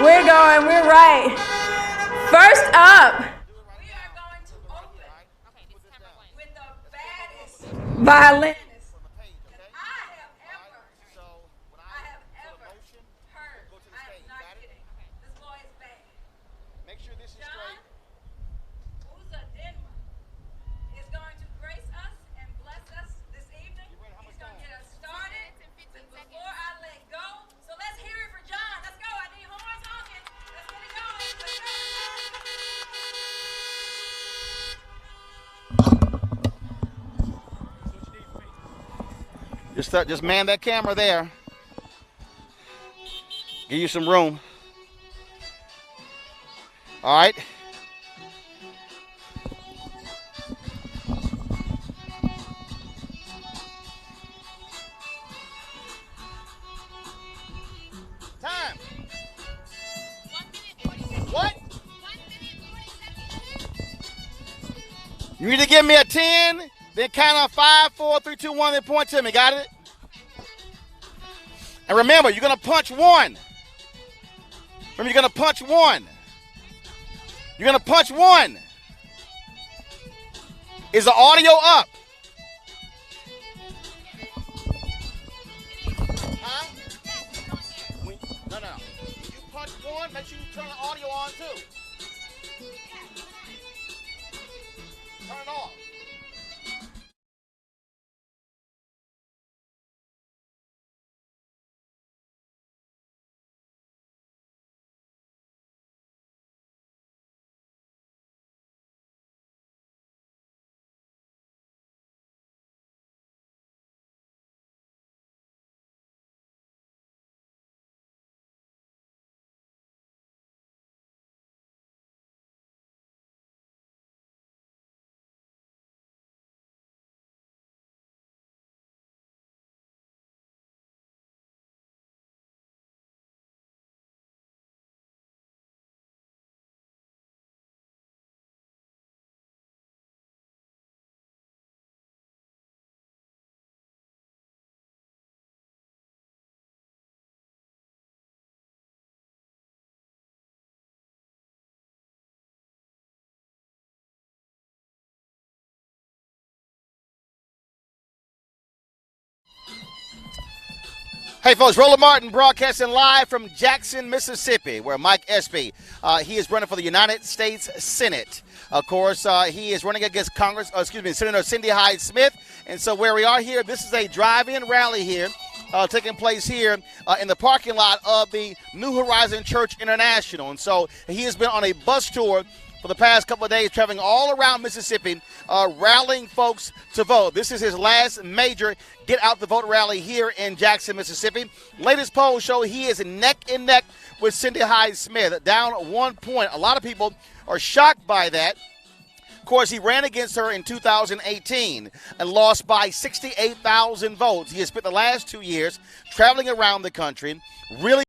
We're going, we're right. First up, we are going to open with the baddest violinist that I have ever heard. I am not kidding. This boy is bad. Make sure this is John, straight. who's a Denver, is going to grace us and bless us this evening. He's going to get us started. But before I let go, so let's hear it for John. Let's go. I need horns honking. Let's get it going. Let's go. Just man that camera there. Give you some room. All right. Time. 1 minute 47. What? 1 minute 47. You need to give me a 10, then count on 5, 4, 3, 2, 1, then point to me. Got it? And remember, you're going to punch one. Remember, you're going to punch one. You're going to punch one. Is the audio up? Huh? No. You punch one, make sure you turn the audio on too. Turn it off. Hey, folks, Roland Martin broadcasting live from Jackson, Mississippi, where Mike Espy, he is running for the United States Senate. Of course, he is running against Senator Cindy Hyde-Smith. And so where we are here, this is a drive-in rally here taking place here in the parking lot of the New Horizon Church International. And so he has been on a bus tour for the past couple of days, traveling all around Mississippi, rallying folks to vote. This is his last major Get Out the Vote rally here in Jackson, Mississippi. Latest polls show he is neck and neck with Cindy Hyde-Smith, down 1 point. A lot of people are shocked by that. Of course, he ran against her in 2018 and lost by 68,000 votes. He has spent the last 2 years traveling around the country, around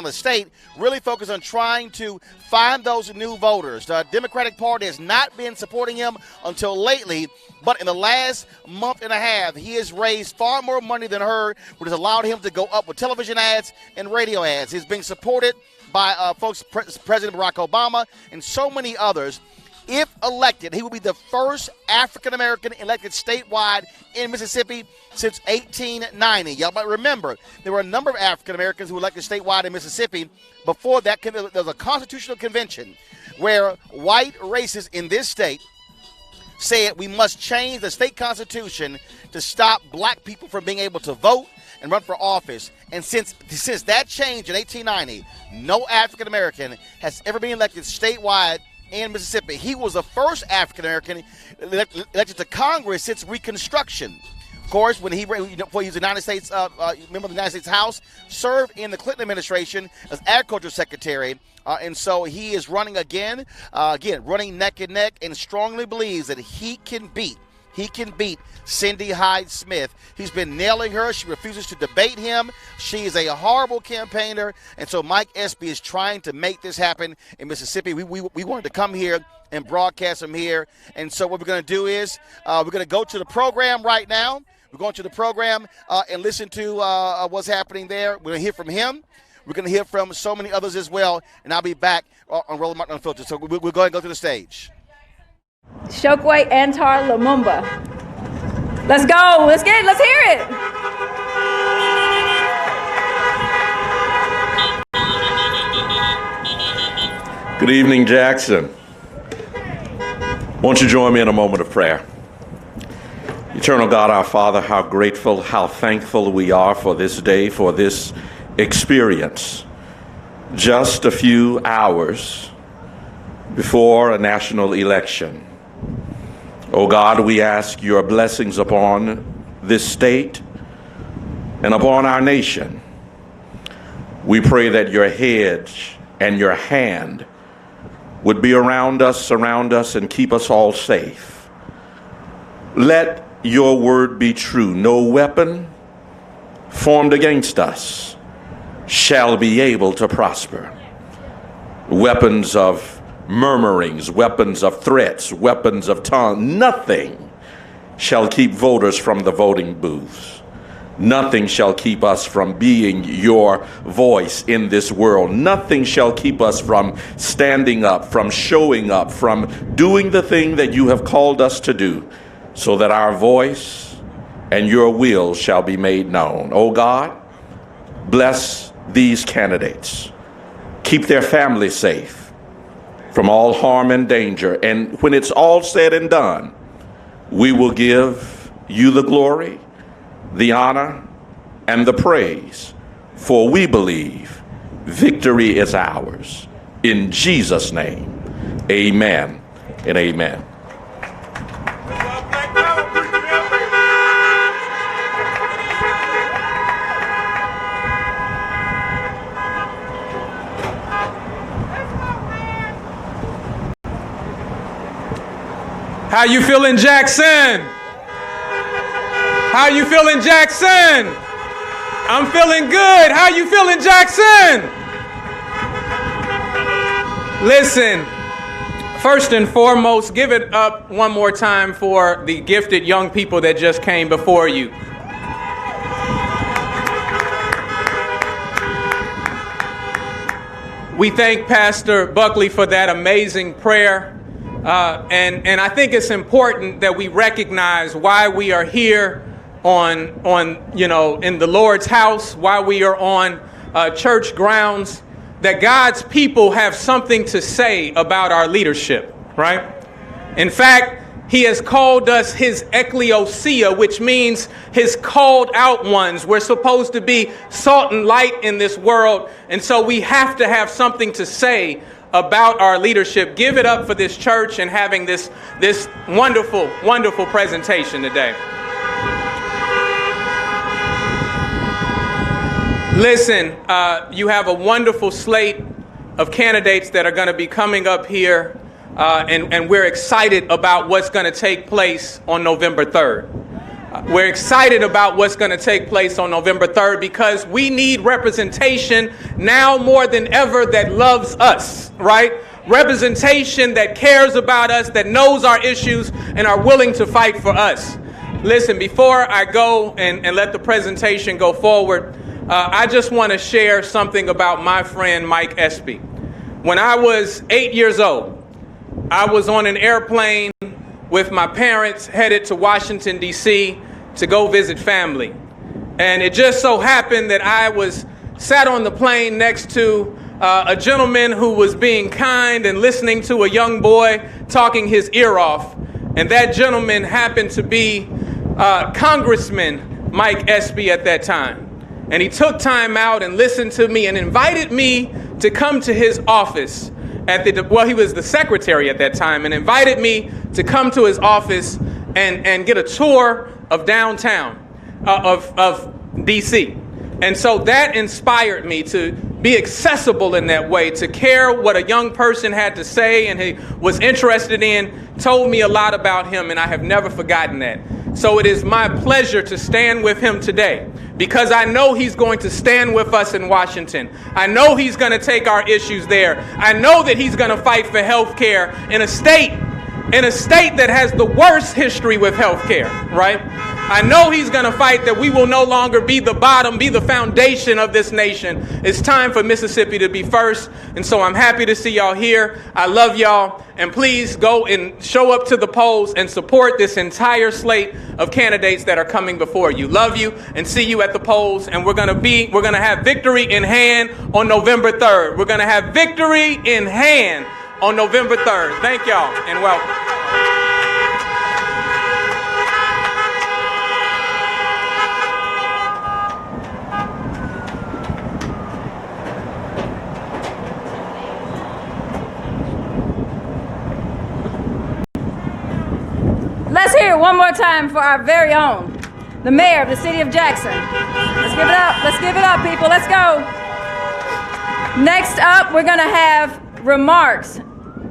the state, really focused on trying to find those new voters. The Democratic Party has not been supporting him until lately, but in the last month and a half, he has raised far more money than her, which has allowed him to go up with television ads and radio ads. He's being supported by President Barack Obama and so many others. If elected, he will be the first African-American elected statewide in Mississippi since 1890. Y'all might remember there were a number of African-Americans who were elected statewide in Mississippi. Before that, there was a constitutional convention where white racists in this state said we must change the state constitution to stop black people from being able to vote and run for office. And since that change in 1890, no African American has ever been elected statewide in Mississippi. He was the first African American elected to Congress since Reconstruction. Of course, when he was the United States member of the United States House, served in the Clinton administration as Agriculture Secretary, and so he is running again, running neck and neck, and strongly believes that he can beat Cindy Hyde-Smith. He's been nailing her. She refuses to debate him. She is a horrible campaigner, and so Mike Espy is trying to make this happen in Mississippi. We wanted to come here and broadcast him here, and so what we're going to do is we're going to go to the program right now. We're going to the program and listen to what's happening there. We're going to hear from him. We're going to hear from so many others as well, and I'll be back on Roland Martin Unfiltered. So we'll go ahead and go to the stage. Chokwe Antar Lumumba. Let's go. Let's hear it. Good evening, Jackson. Won't you join me in a moment of prayer? Eternal God, our Father, how grateful, how thankful we are for this day, for this experience. Just a few hours before a national election. Oh God, we ask your blessings upon this state and upon our nation. We pray that your hedge and your hand would be around us, surround us, and keep us all safe. Let your word be true. No weapon formed against us shall be able to prosper. Weapons of murmurings, weapons of threats, weapons of tongue, nothing shall keep voters from the voting booths. Nothing shall keep us from being your voice in this world. Nothing shall keep us from standing up, from showing up, from doing the thing that you have called us to do, so that our voice and your will shall be made known. Oh God, bless these candidates. Keep their families safe from all harm and danger. And when it's all said and done, we will give you the glory, the honor, and the praise, for we believe victory is ours. In Jesus' name, amen and amen. How you feeling, Jackson? How you feeling, Jackson? I'm feeling good. How you feeling, Jackson? Listen, first and foremost, give it up one more time for the gifted young people that just came before you. We thank Pastor Buckley for that amazing prayer. And I think it's important that we recognize why we are here on in the Lord's house, why we are on church grounds, that God's people have something to say about our leadership, right? In fact, he has called us his ecclesia, which means his called out ones. We're supposed to be salt and light in this world, and so we have to have something to say about our leadership. Give it up for this church and having this wonderful, wonderful presentation today. Listen, you have a wonderful slate of candidates that are going to be coming up here, and we're excited about what's going to take place on November 3rd. We're excited about what's going to take place on November 3rd because we need representation now more than ever that loves us, right? Representation that cares about us, that knows our issues, and are willing to fight for us. Listen, before I go and let the presentation go forward, I just want to share something about my friend Mike Espy. When I was 8 years old, I was on an airplane with my parents headed to Washington, D.C. to go visit family. And it just so happened that I was sat on the plane next to a gentleman who was being kind and listening to a young boy talking his ear off. And that gentleman happened to be Congressman Mike Espy at that time. And he took time out and listened to me and invited me to come to his office he was the secretary at that time, and invited me to come to his office and get a tour of downtown of DC. And so that inspired me to be accessible in that way, to care what a young person had to say and he was interested in, told me a lot about him, and I have never forgotten that. So it is my pleasure to stand with him today, because I know he's going to stand with us in Washington. I know he's going to take our issues there. I know that he's going to fight for health care in a state that has the worst history with health care, right? I know he's going to fight that we will no longer be the bottom, be the foundation of this nation. It's time for Mississippi to be first. And so I'm happy to see y'all here. I love y'all. And please go and show up to the polls and support this entire slate of candidates that are coming before you. Love you and see you at the polls. And we're going to have victory in hand on November 3rd. We're going to have victory in hand on November 3rd. Thank y'all and welcome. Let's hear it one more time for our very own, the mayor of the city of Jackson. Let's give it up. Let's give it up, people. Let's go. Next up, we're going to have remarks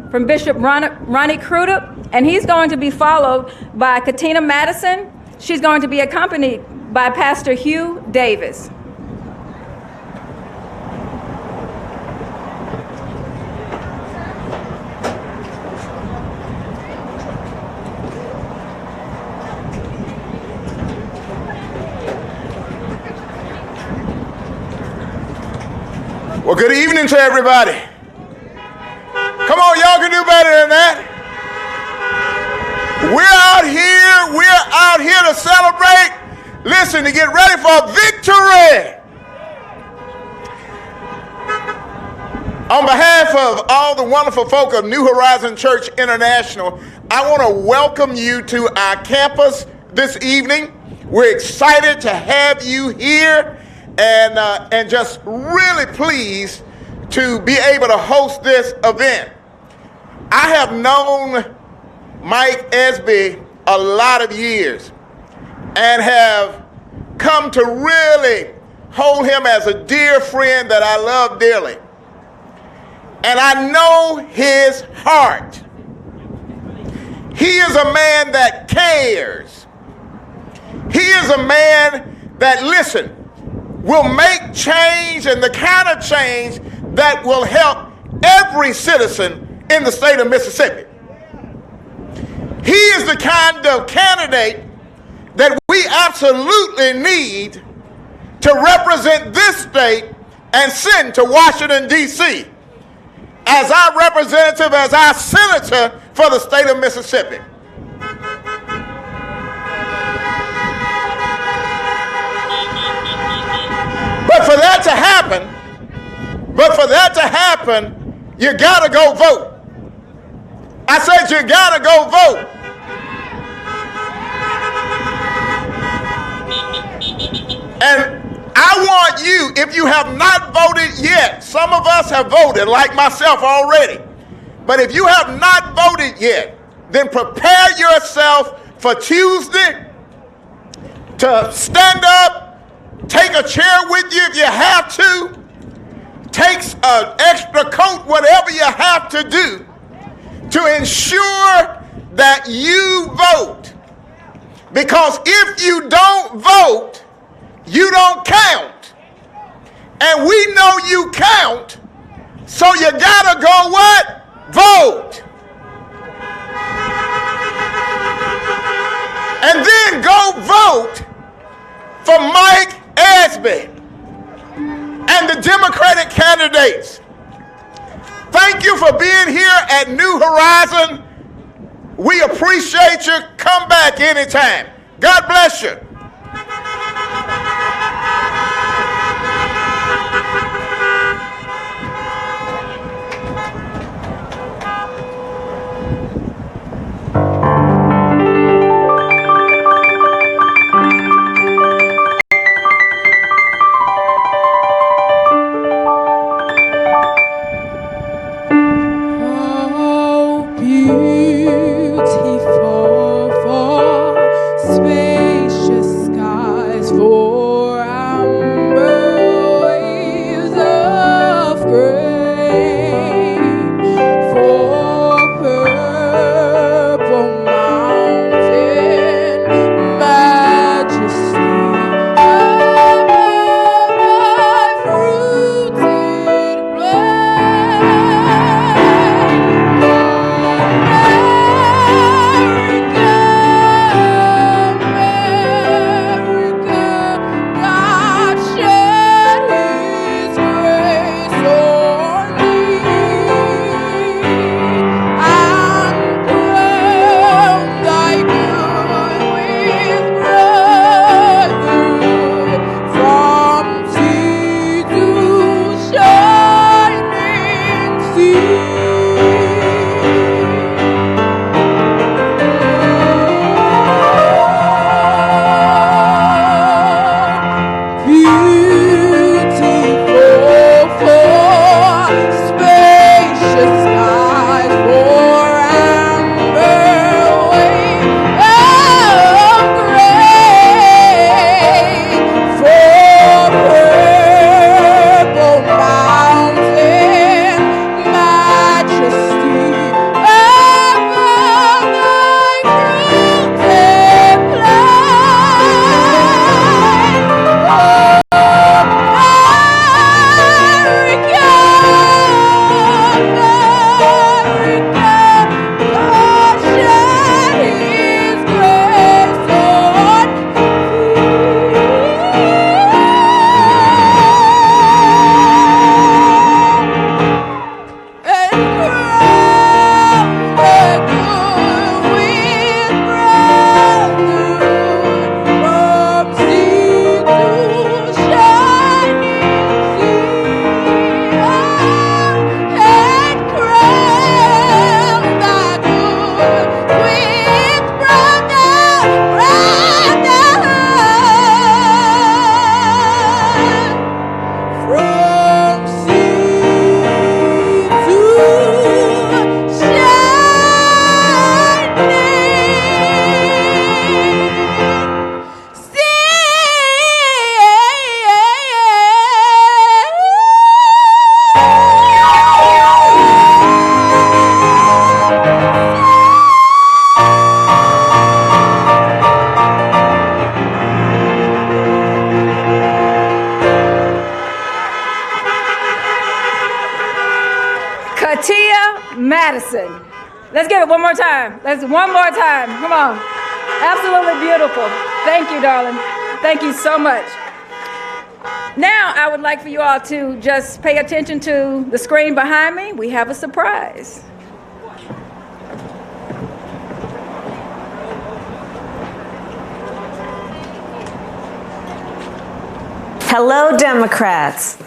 from Bishop Ronnie Crudup, and he's going to be followed by Katina Madison. She's going to be accompanied by Pastor Hugh Davis. Well, good evening to everybody. Come on, y'all can do better than that. We're out here to celebrate. Listen, to get ready for victory. On behalf of all the wonderful folk of New Horizon Church International, I want to welcome you to our campus this evening. We're excited to have you here. And just really pleased to be able to host this event. I have known Mike Espy a lot of years and have come to really hold him as a dear friend that I love dearly. And I know his heart. He is a man that cares. He is a man that, listen, will make change, and the kind of change that will help every citizen in the state of Mississippi. He is the kind of candidate that we absolutely need to represent this state and send to Washington, D.C. as our representative, as our senator for the state of Mississippi. But for that to happen, you gotta go vote. I said you gotta go vote. And I want you, if you have not voted yet, some of us have voted, like myself already. But if you have not voted yet, then prepare yourself for Tuesday to stand up. Take a chair with you if you have to. Take an extra coat, whatever you have to do to ensure that you vote. Because if you don't vote, you don't count. And we know you count, so you gotta go what? Vote. And then go vote for Mike Espy and the Democratic candidates. Thank you for being here at New Horizon. We appreciate you. Come back anytime. God bless you. Madison. Let's give it one more time. One more time. Come on. Absolutely beautiful. Thank you, darling. Thank you so much. Now, I would like for you all to just pay attention to the screen behind me. We have a surprise. Hello, Democrats.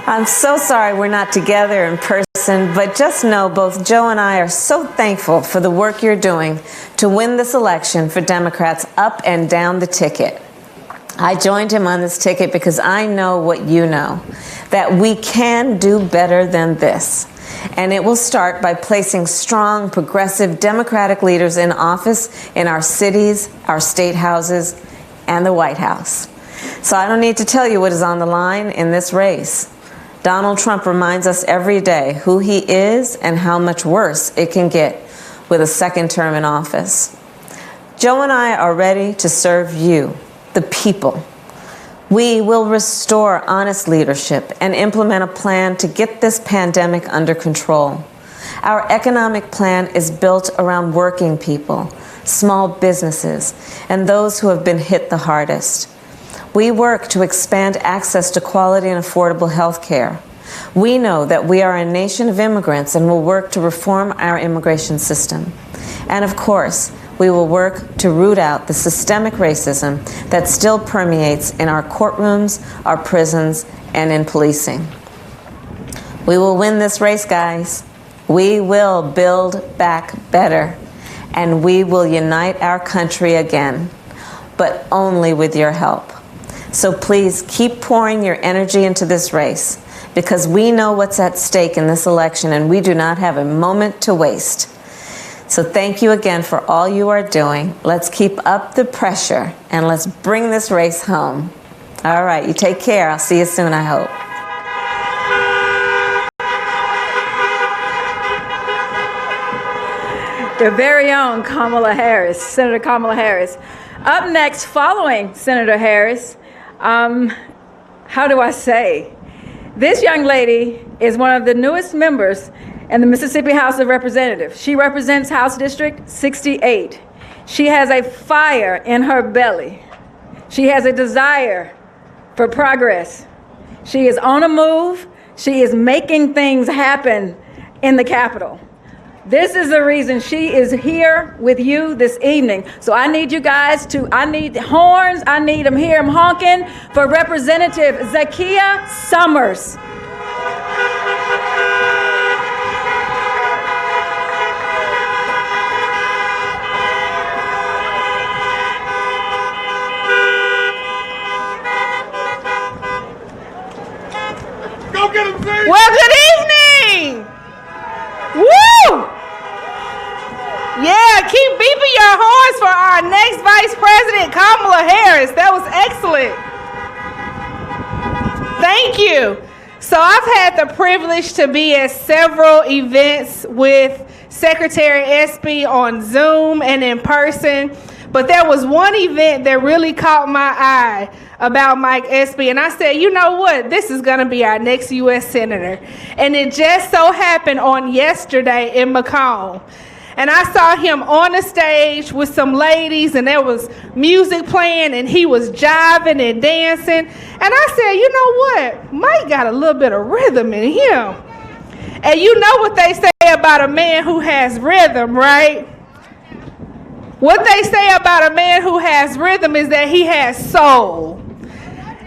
I'm so sorry we're not together in person, but just know both Joe and I are so thankful for the work you're doing to win this election for Democrats up and down the ticket. I joined him on this ticket because I know what you know, that we can do better than this. And it will start by placing strong, progressive Democratic leaders in office in our cities, our state houses, and the White House. So I don't need to tell you what is on the line in this race. Donald Trump reminds us every day who he is and how much worse it can get with a second term in office. Joe and I are ready to serve you, the people. We will restore honest leadership and implement a plan to get this pandemic under control. Our economic plan is built around working people, small businesses, and those who have been hit the hardest. We work to expand access to quality and affordable health care. We know that we are a nation of immigrants and will work to reform our immigration system. And of course, we will work to root out the systemic racism that still permeates in our courtrooms, our prisons, and in policing. We will win this race, guys. We will build back better, and we will unite our country again, but only with your help. So please keep pouring your energy into this race, because we know what's at stake in this election and we do not have a moment to waste. So thank you again for all you are doing. Let's keep up the pressure and let's bring this race home. All right, you take care. I'll see you soon, I hope. Their very own Kamala Harris, Senator Kamala Harris. Up next, following Senator Harris, how do I say? This young lady is one of the newest members in the Mississippi House of Representatives. She represents House District 68. She has a fire in her belly. She has a desire for progress. She is on a move. She is making things happen in the Capitol. This is the reason she is here with you this evening. So I need you guys I need horns. I need them here. I'm honking for Representative Zakiya Summers. Go get him, Zeke! Well, good evening! Woo! Yeah, keep beeping your horns for our next Vice President, Kamala Harris. That was excellent. Thank you. So I've had the privilege to be at several events with Secretary Espy on Zoom and in person. But there was one event that really caught my eye about Mike Espy. And I said, you know what? This is going to be our next U.S. Senator. And it just so happened on yesterday in Macomb. And I saw him on the stage with some ladies, and there was music playing, and he was jiving and dancing. And I said, you know what? Mike got a little bit of rhythm in him. And you know what they say about a man who has rhythm, right? What they say about a man who has rhythm is that he has soul.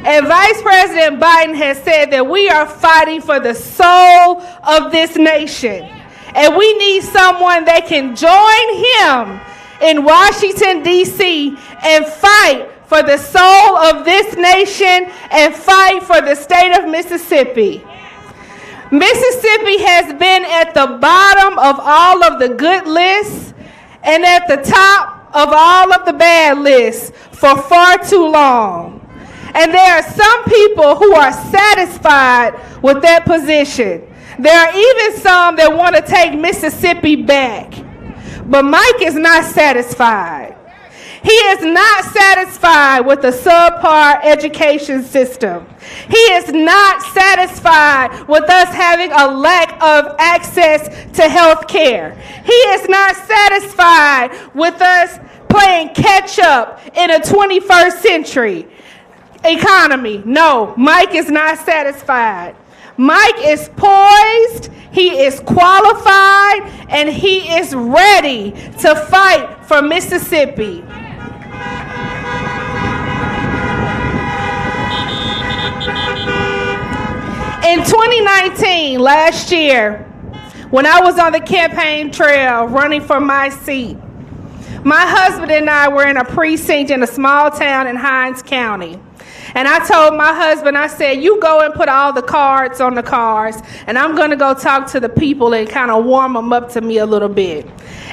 And Vice President Biden has said that we are fighting for the soul of this nation. And we need someone that can join him in Washington, D.C. and fight for the soul of this nation and fight for the state of Mississippi. Mississippi has been at the bottom of all of the good lists and at the top of all of the bad lists for far too long. And there are some people who are satisfied with that position. There are even some that want to take Mississippi back. But Mike is not satisfied. He is not satisfied with the subpar education system. He is not satisfied with us having a lack of access to health care. He is not satisfied with us playing catch up in a 21st century economy. No, Mike is not satisfied. Mike is poised, he is qualified, and he is ready to fight for Mississippi. In 2019, last year, when I was on the campaign trail running for my seat, my husband and I were in a precinct in a small town in Hinds County. And I told my husband, I said, you go and put all the cards on the cars, and I'm going to go talk to the people and kind of warm them up to me a little bit.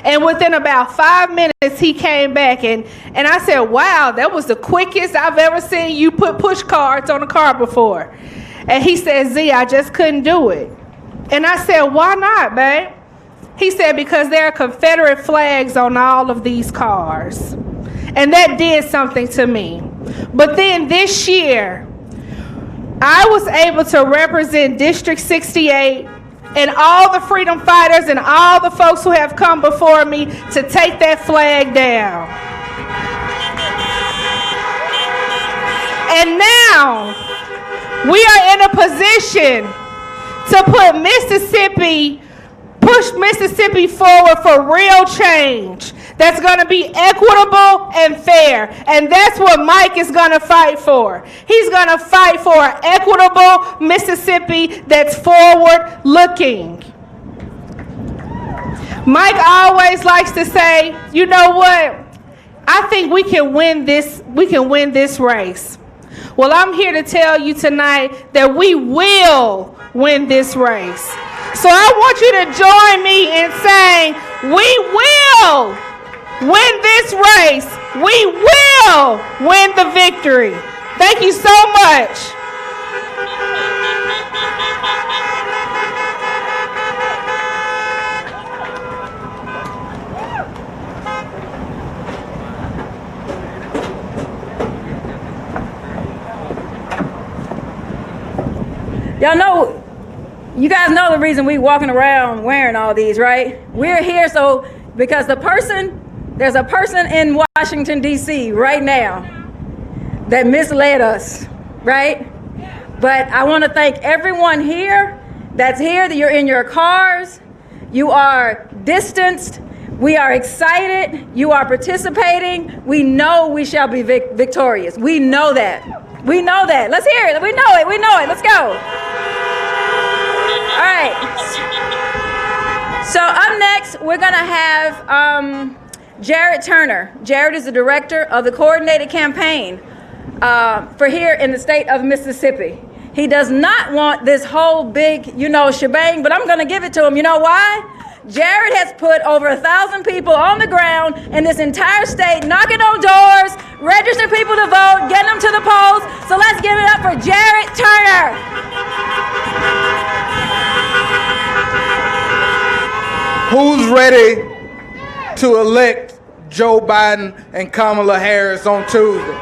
And within about 5 minutes, he came back, and I said, wow, that was the quickest I've ever seen you put push cards on a car before. And he said, Z, I just couldn't do it. And I said, why not, babe? He said, because there are Confederate flags on all of these cars. And that did something to me. But then this year, I was able to represent District 68 and all the freedom fighters and all the folks who have come before me to take that flag down. And now, we are in a position to push Mississippi forward for real change that's going to be equitable and fair. And that's what Mike is going to fight for. He's going to fight for an equitable Mississippi that's forward looking. Mike always likes to say, you know what? I think we can win this race. Well, I'm here to tell you tonight that we will win this race. So I want you to join me in saying, we will win this race. We will win the victory. Thank you so much. Y'all know, you guys know the reason we walking around wearing all these, right? We're here because there's a person in Washington, D.C. right now that misled us, right? But I want to thank everyone here that's here, that you're in your cars, you are distanced, we are excited, you are participating. We know we shall be victorious. We know that. We know that. Let's hear it. We know it. We know it. Let's go. All right. So up next, we're going to have Jared Turner. Jared is the director of the coordinated campaign for here in the state of Mississippi. He does not want this whole big, shebang, but I'm going to give it to him. You know why? Jared has put over 1,000 people on the ground in this entire state, knocking on doors, registering people to vote, getting them to the polls. So let's give it up for Jared Turner. Who's ready to elect Joe Biden and Kamala Harris on Tuesday?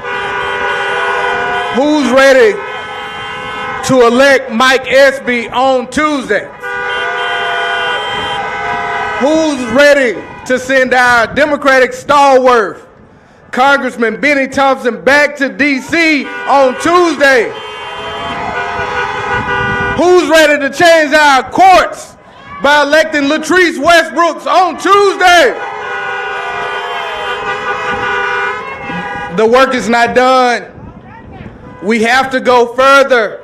Who's ready to elect Mike Espy on Tuesday? Who's ready to send our Democratic stalwart, Congressman Benny Thompson, back to D.C. on Tuesday? Who's ready to change our courts by electing Latrice Westbrooks on Tuesday? The work is not done. We have to go further.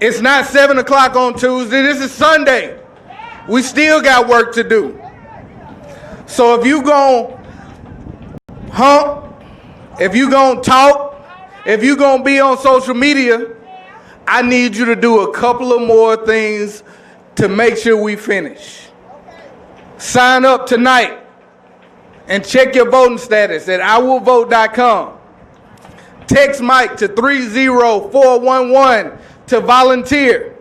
It's not 7 o'clock on Tuesday. This is Sunday. We still got work to do. So if you gon' hump, if you gon' talk, if you gon' be on social media, I need you to do a couple of more things to make sure we finish. Sign up tonight and check your voting status at iwillvote.com. Text Mike to 30411 to volunteer.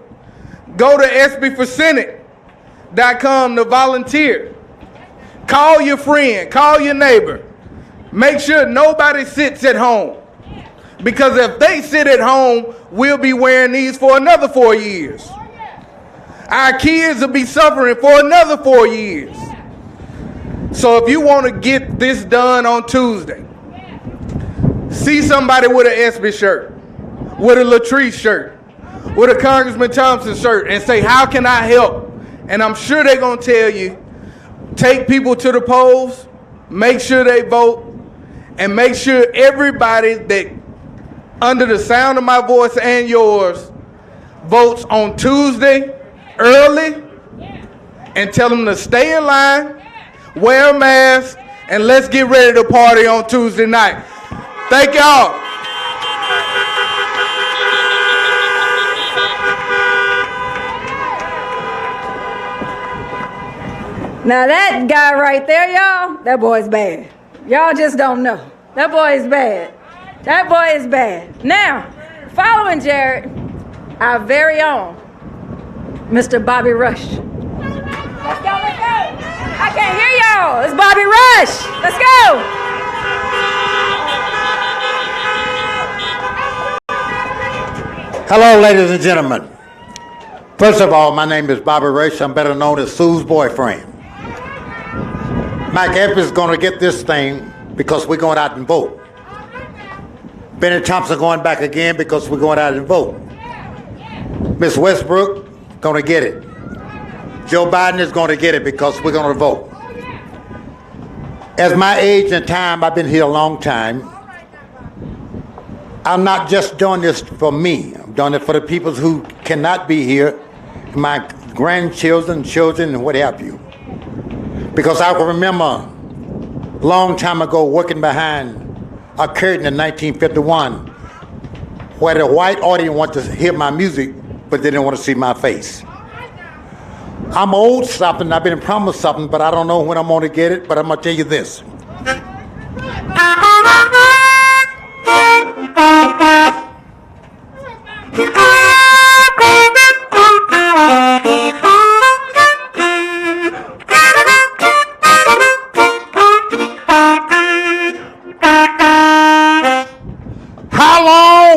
Go to espyforsenate.com to volunteer. Call your friend, call your neighbor. Make sure nobody sits at home. Because if they sit at home, we'll be wearing these for another 4 years. our kids will be suffering for another 4 years. So if you want to get this done on Tuesday, see somebody with an Espy shirt, with a Latrice shirt, with a Congressman Thompson shirt, and say, how can I help? And I'm sure they're going to tell you, take people to the polls, make sure they vote, and make sure everybody that under the sound of my voice and yours votes on Tuesday early, and tell them to stay in line, wear a mask, and let's get ready to party on Tuesday night. Thank y'all. Now that guy right there, y'all, that boy's bad. Y'all just don't know. That boy is bad. That boy is bad. Now, following Jared, our very own Mr. Bobby Rush. Let's go, let's go. I can't hear y'all. It's Bobby Rush. Let's go. Hello, ladies and gentlemen. First of all, my name is Bobby Rush. I'm better known as Sue's boyfriend. Mike Espy is going to get this thing because we're going out and vote. Benny Thompson going back again because we're going out and vote. Miss Westbrook going to get it. Joe Biden is going to get it because we're going to vote. As my age and time, I've been here a long time. I'm not just doing this for me. I'm doing it for the people who cannot be here, my grandchildren, children, and what have you. Because I can remember a long time ago working behind a curtain in 1951 where the white audience wanted to hear my music, but they didn't want to see my face. I'm old something, I've been promised something, but I don't know when I'm going to get it, but I'm going to tell you this.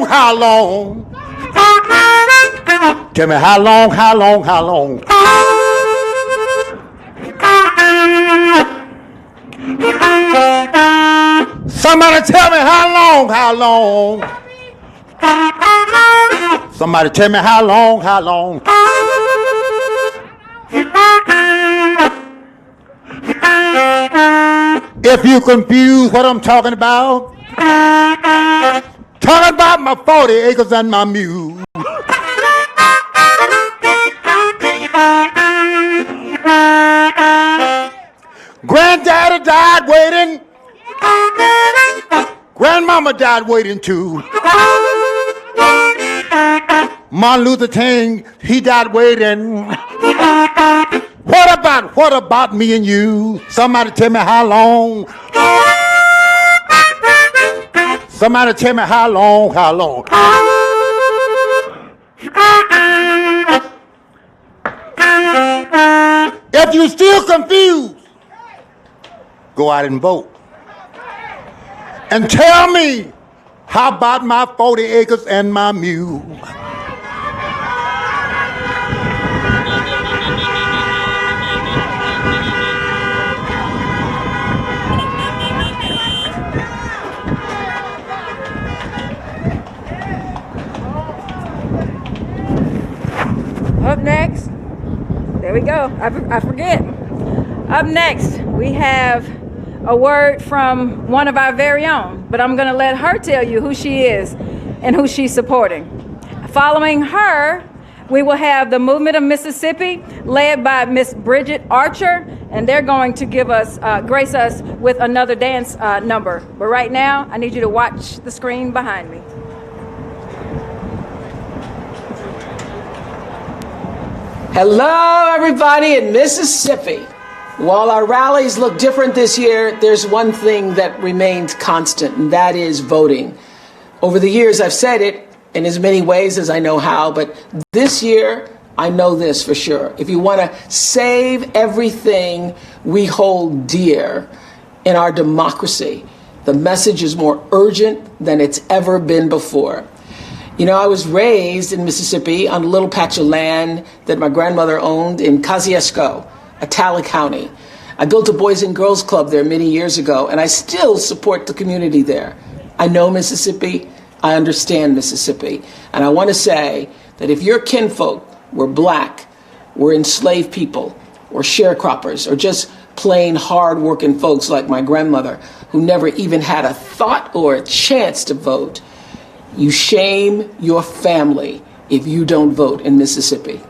How long? Tell me how long? Somebody tell me how long? Somebody tell me how long? If you confuse what I'm talking about, talking about my 40 acres and my mule. Granddaddy died waiting. Grandmama died waiting too. Martin Luther King, he died waiting. What about me and you? Somebody tell me how long. Somebody tell me how long. If you're still confused, go out and vote. And tell me, how about my 40 acres and my mule? Up next, there we go. I forget. Up next, we have a word from one of our very own, but I'm going to let her tell you who she is and who she's supporting. Following her, we will have the Movement of Mississippi, led by Miss Bridget Archer, and they're going to grace us with another dance number. But right now, I need you to watch the screen behind me. Hello, everybody in Mississippi. While our rallies look different this year, there's one thing that remains constant, and that is voting. Over the years, I've said it in as many ways as I know how, but this year, I know this for sure. If you want to save everything we hold dear in our democracy, the message is more urgent than it's ever been before. You know, I was raised in Mississippi on a little patch of land that my grandmother owned in Kosciuszko, Atala County. I built a Boys and Girls Club there many years ago, and I still support the community there. I know Mississippi. I understand Mississippi. And I want to say that if your kinfolk were black, were enslaved people, or sharecroppers, or just plain hard-working folks like my grandmother, who never even had a thought or a chance to vote, you shame your family if you don't vote in Mississippi.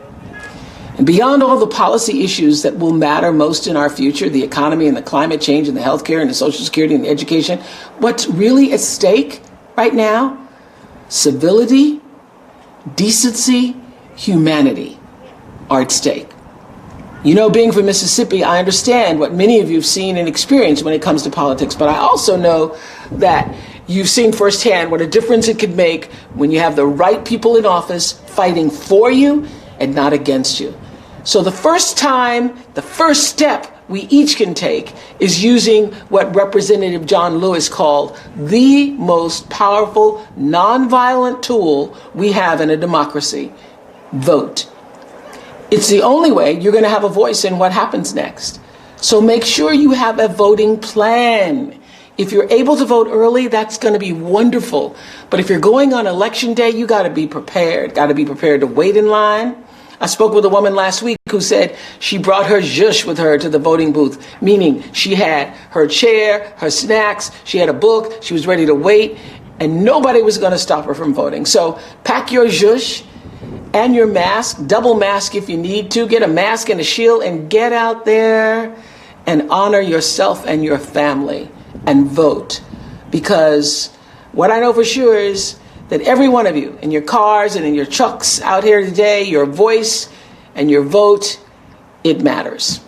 And beyond all the policy issues that will matter most in our future, the economy and the climate change and the healthcare and the Social Security and the education, what's really at stake right now? Civility, decency, humanity are at stake. You know, being from Mississippi, I understand what many of you have seen and experienced when it comes to politics, but I also know that you've seen firsthand what a difference it could make when you have the right people in office fighting for you and not against you. So the first step we each can take is using what Representative John Lewis called the most powerful nonviolent tool we have in a democracy: vote. It's the only way you're going to have a voice in what happens next. So make sure you have a voting plan. If you're able to vote early, that's going to be wonderful. But if you're going on election day, you got to be prepared. Got to be prepared to wait in line. I spoke with a woman last week who said she brought her zhush with her to the voting booth, meaning she had her chair, her snacks, she had a book, she was ready to wait, and nobody was going to stop her from voting. So pack your zhush and your mask, double mask if you need to, get a mask and a shield, and get out there and honor yourself and your family and vote. Because what I know for sure is that every one of you in your cars and in your trucks out here today, your voice and your vote, it matters.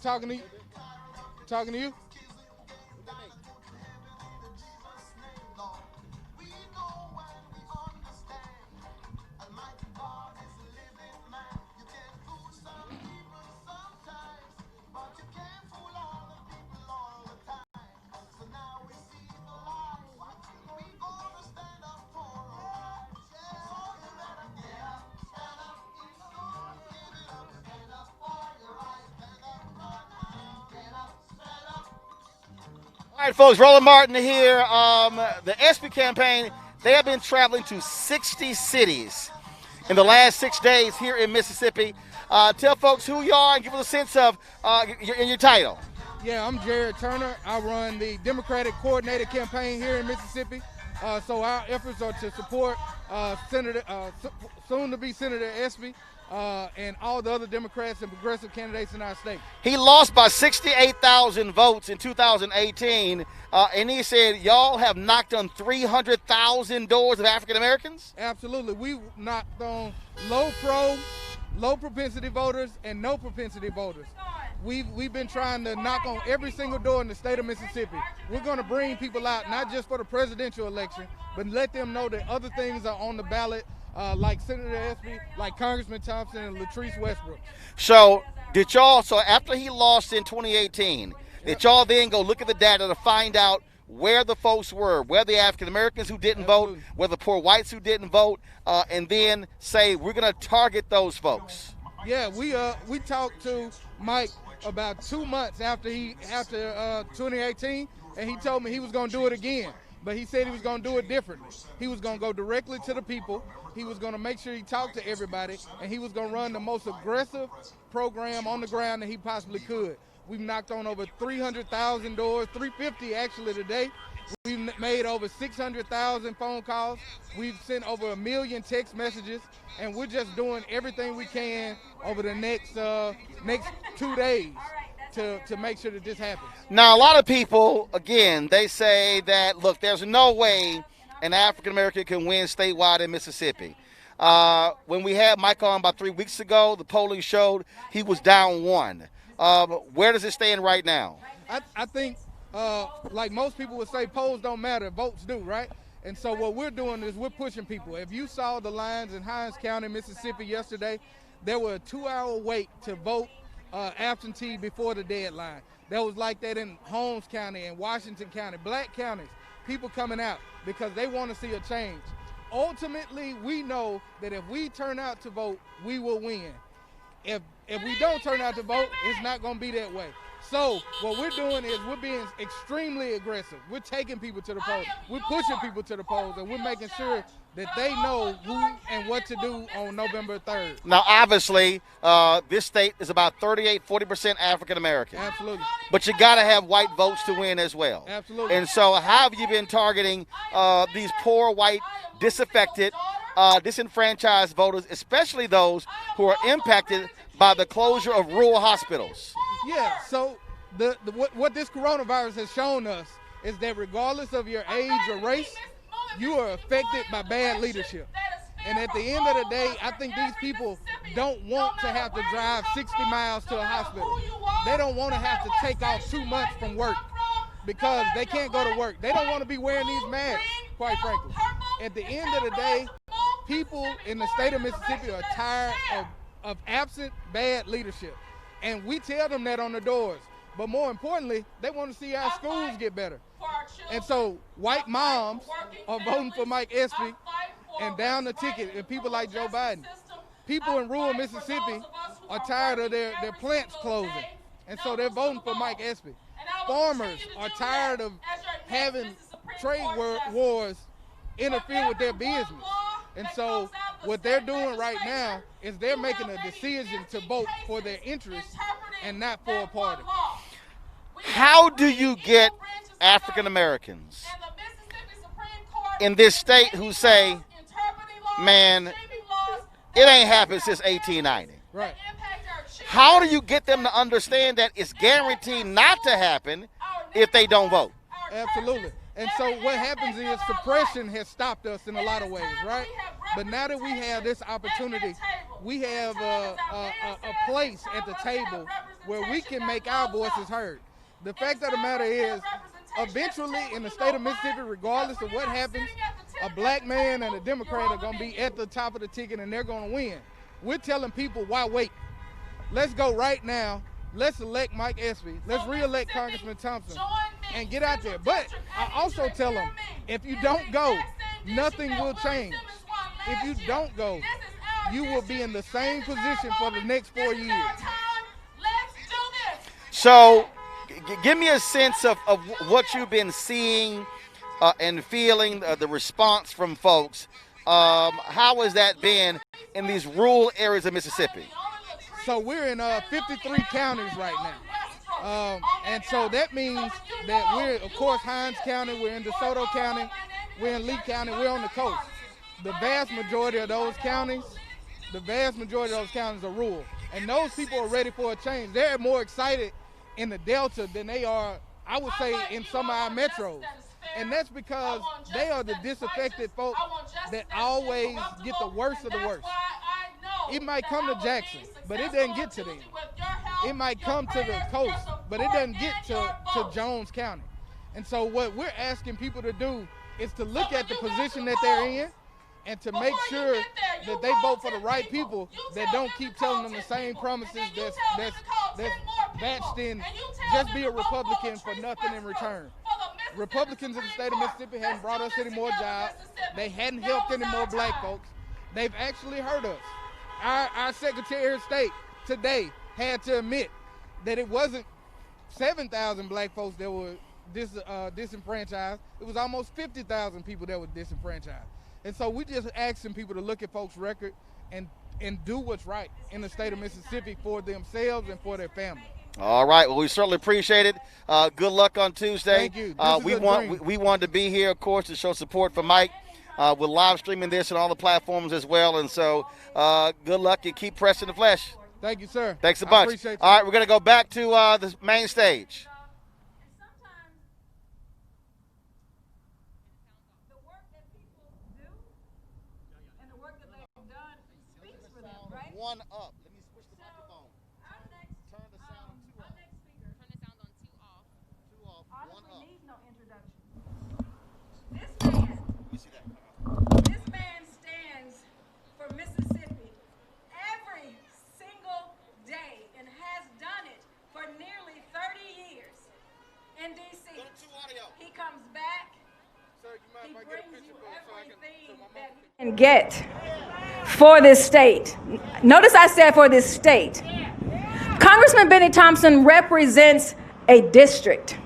Talking to you? Talking to you? All right, folks, Roland Martin here. The Espy campaign, they have been traveling to 60 cities in the last 6 days here in Mississippi. Tell folks who you are and give us a sense of your title. Yeah, I'm Jared Turner. I run the Democratic Coordinated Campaign here in Mississippi. So our efforts are to support soon-to-be Senator Espy and all the other Democrats and progressive candidates in our state. He lost by 68,000 votes in 2018, and he said y'all have knocked on 300,000 doors of African Americans? Absolutely. We knocked on low propensity voters and no propensity voters. We've been trying to knock on every single door in the state of Mississippi. We're going to bring people out, not just for the presidential election, but let them know that other things are on the ballot, like Senator Espy, like Congressman Thompson and Latrice Westbrook. So after he lost in 2018, did y'all then go look at the data to find out where the folks were, where the African Americans who didn't vote, where the poor whites who didn't vote, and then say we're going to target those folks? Yeah, we talked to Mike about 2 months after 2018, and he told me he was going to do it again. But he said he was going to do it differently. He was going to go directly to the people. He was going to make sure he talked to everybody, and he was going to run the most aggressive program on the ground that he possibly could. We've knocked on over 300,000 doors, 350 actually today. We've made over 600,000 phone calls. We've sent over 1 million text messages, and we're just doing everything we can over the next 2 days to make sure that this happens. Now, a lot of people, again, they say that, look, there's no way an African-American can win statewide in Mississippi. When we had Mike on about 3 weeks ago, the polling showed he was down 1. Where does it stand right now? I think, like most people would say, polls don't matter, votes do, right? And so what we're doing is we're pushing people. If you saw the lines in Hinds County, Mississippi yesterday, there were a 2-hour wait to vote absentee before the deadline. That was like that in Holmes County and Washington County, black counties, people coming out because they want to see a change. Ultimately, we know that if we turn out to vote, we will win. If we don't turn out to vote, it's not going to be that way. So what we're doing is we're being extremely aggressive. We're taking people to the polls. We're pushing people to the polls, and we're making sure that they know who and what to do on November 3rd. Now, obviously, this state is about 40% African American. Absolutely. But you got to have white votes to win as well. Absolutely. And so how have you been targeting these poor, white, disaffected, disenfranchised voters, especially those who are impacted by the closure of rural hospitals? Yeah, so what this coronavirus has shown us is that regardless of your age or race, you are affected by bad leadership. And at the end of the day, I think these people don't want to have to drive 60 miles to a hospital. They don't want to have to take off 2 months from work because they can't go to work. They don't want to be wearing these masks, quite frankly. At the end of the day, people in the state of Mississippi are tired of absent bad leadership. And we tell them that on the doors. But more importantly, they want to see our schools get better. And so white moms are voting for Mike Espy and down the ticket and people like Joe Biden. People in rural Mississippi are tired of their plants closing. And so they're voting for Mike Espy. Farmers are tired of having trade wars interfere with their business. And so what they're doing right now is they're making a decision to vote for their interests and not for a party. How do you get African Americans in this state who say, man, it ain't happened since 1890? Right. How do you get them to understand that it's guaranteed not to happen if they don't vote? Absolutely. And so what happens is suppression has stopped us in a lot of ways, right? But now that we have this opportunity, we have a place at the table where we can make our voices heard. The fact of the matter is, eventually in the state of Mississippi, regardless of what happens, a black man and a Democrat are going to be at the top of the ticket and they're going to win. We're telling people, why wait? Let's go right now. Let's elect Mike Espy. Let's re-elect Congressman Thompson and get out there. But I also tell them, if you don't go, nothing will change. If you don't go, you will be in the same position for the next 4 years. So give me a sense of what you've been seeing and feeling, the response from folks. How has that been in these rural areas of Mississippi? So we're in 53 counties right now. And so that means that we're, of course, Hinds County, we're in DeSoto County, we're in Lee County, we're on the coast. The vast majority of those counties are rural. And those people are ready for a change. They're more excited in the Delta than they are, I would say, in some of our metros. And that's because they are the disaffected folks that always get the worst of the worst. It might come to Jackson, but it doesn't get to them. It might come to the coast, but it doesn't get to Jones County. And so what we're asking people to do is to look at the position that they're in and to make sure that they vote for the right people that don't keep telling them the same promises that's batched in, just be a Republican for nothing in return. Republicans in the state of Mississippi hadn't brought us any more jobs. They hadn't helped any more black folks. They've actually hurt us. Our Secretary of State today had to admit that it wasn't 7,000 black folks that were disenfranchised. It was almost 50,000 people that were disenfranchised. And so we just asking people to look at folks' record and do what's right in the state of Mississippi for themselves and for their family. All right. Well, we certainly appreciate it. Good luck on Tuesday. Thank you. We wanted to be here, of course, to show support for Mike. We're live streaming this on all the platforms as well. And so good luck and keep pressing the flesh. Thank you, sir. Thanks a bunch. Appreciate you. All right. We're going to go back to the main stage. One up. Let me switch the microphone. Turn the sound on 2 off. Turn the sound on 2 off. 2 off. One up. Needs no introduction. This man stands for Mississippi every single day and has done it for nearly 30 years in D.C. He comes back. He brings you everything that he can get for this state. Notice I said for this state. Congressman Benny Thompson represents a district.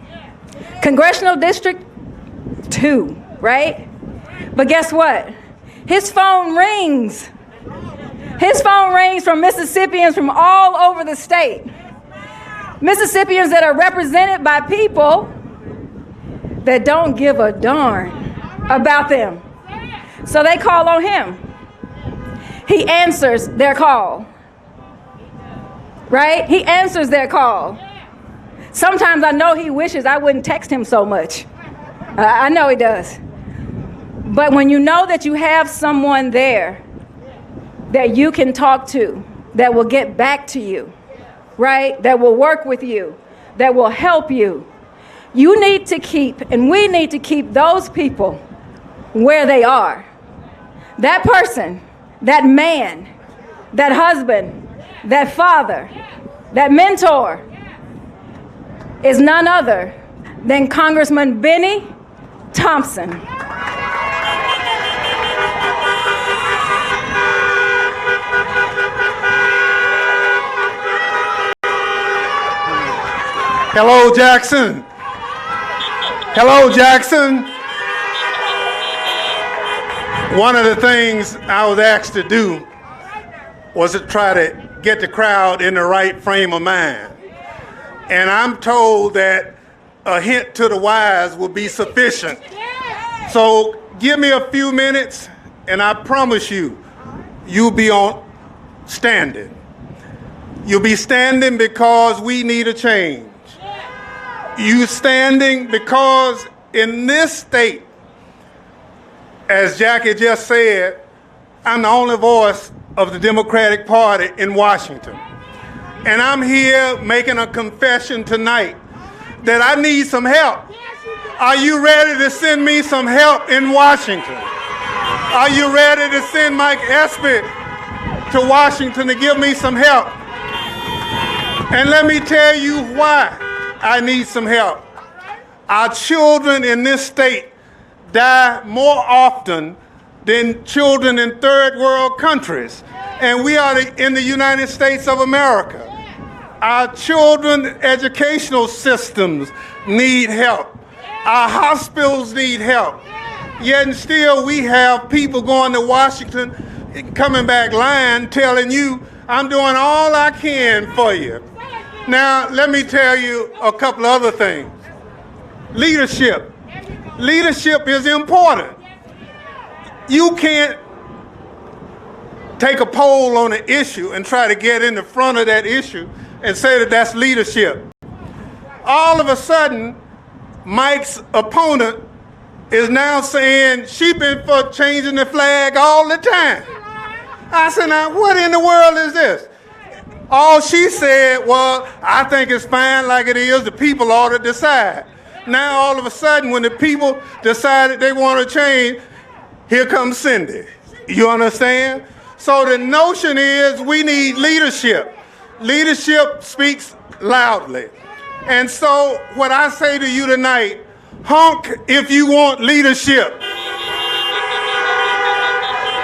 Congressional District 2, right? But guess what? His phone rings. His phone rings from Mississippians from all over the state. Mississippians that are represented by people that don't give a darn about them. So they call on him. He answers their call. Right? He answers their call. Sometimes I know he wishes I wouldn't text him so much. I know he does. But when you know that you have someone there that you can talk to, that will get back to you, right? That will work with you, that will help you, you need to keep, and we need to keep those people where they are. That person, that man, that husband, that father, that mentor is none other than Congressman Benny Thompson. Hello, Jackson. Hello, Jackson. One of the things I was asked to do was to try to get the crowd in the right frame of mind. And I'm told that a hint to the wise will be sufficient. So give me a few minutes and I promise you, you'll be on standing. You'll be standing because we need a change. You standing because in this state, as Jackie just said, I'm the only voice of the Democratic Party in Washington. And I'm here making a confession tonight that I need some help. Are you ready to send me some help in Washington? Are you ready to send Mike Espy to Washington to give me some help? And let me tell you why I need some help. Our children in this state die more often than children in third world countries. And we are in the United States of America. Our children's educational systems need help. Our hospitals need help. Yet and still we have people going to Washington, coming back lying, telling you, I'm doing all I can for you. Now, let me tell you a couple other things. Leadership. Leadership is important. You can't take a poll on an issue and try to get in the front of that issue and say that that's leadership. All of a sudden, Mike's opponent is now saying she been for changing the flag all the time. I said, now what in the world is this? All she said was, I think it's fine like it is, the people ought to decide. Now all of a sudden when the people decided they want to change, here comes Cindy. You understand? So the notion is we need leadership. Leadership speaks loudly. And so what I say to you tonight, honk if you want leadership.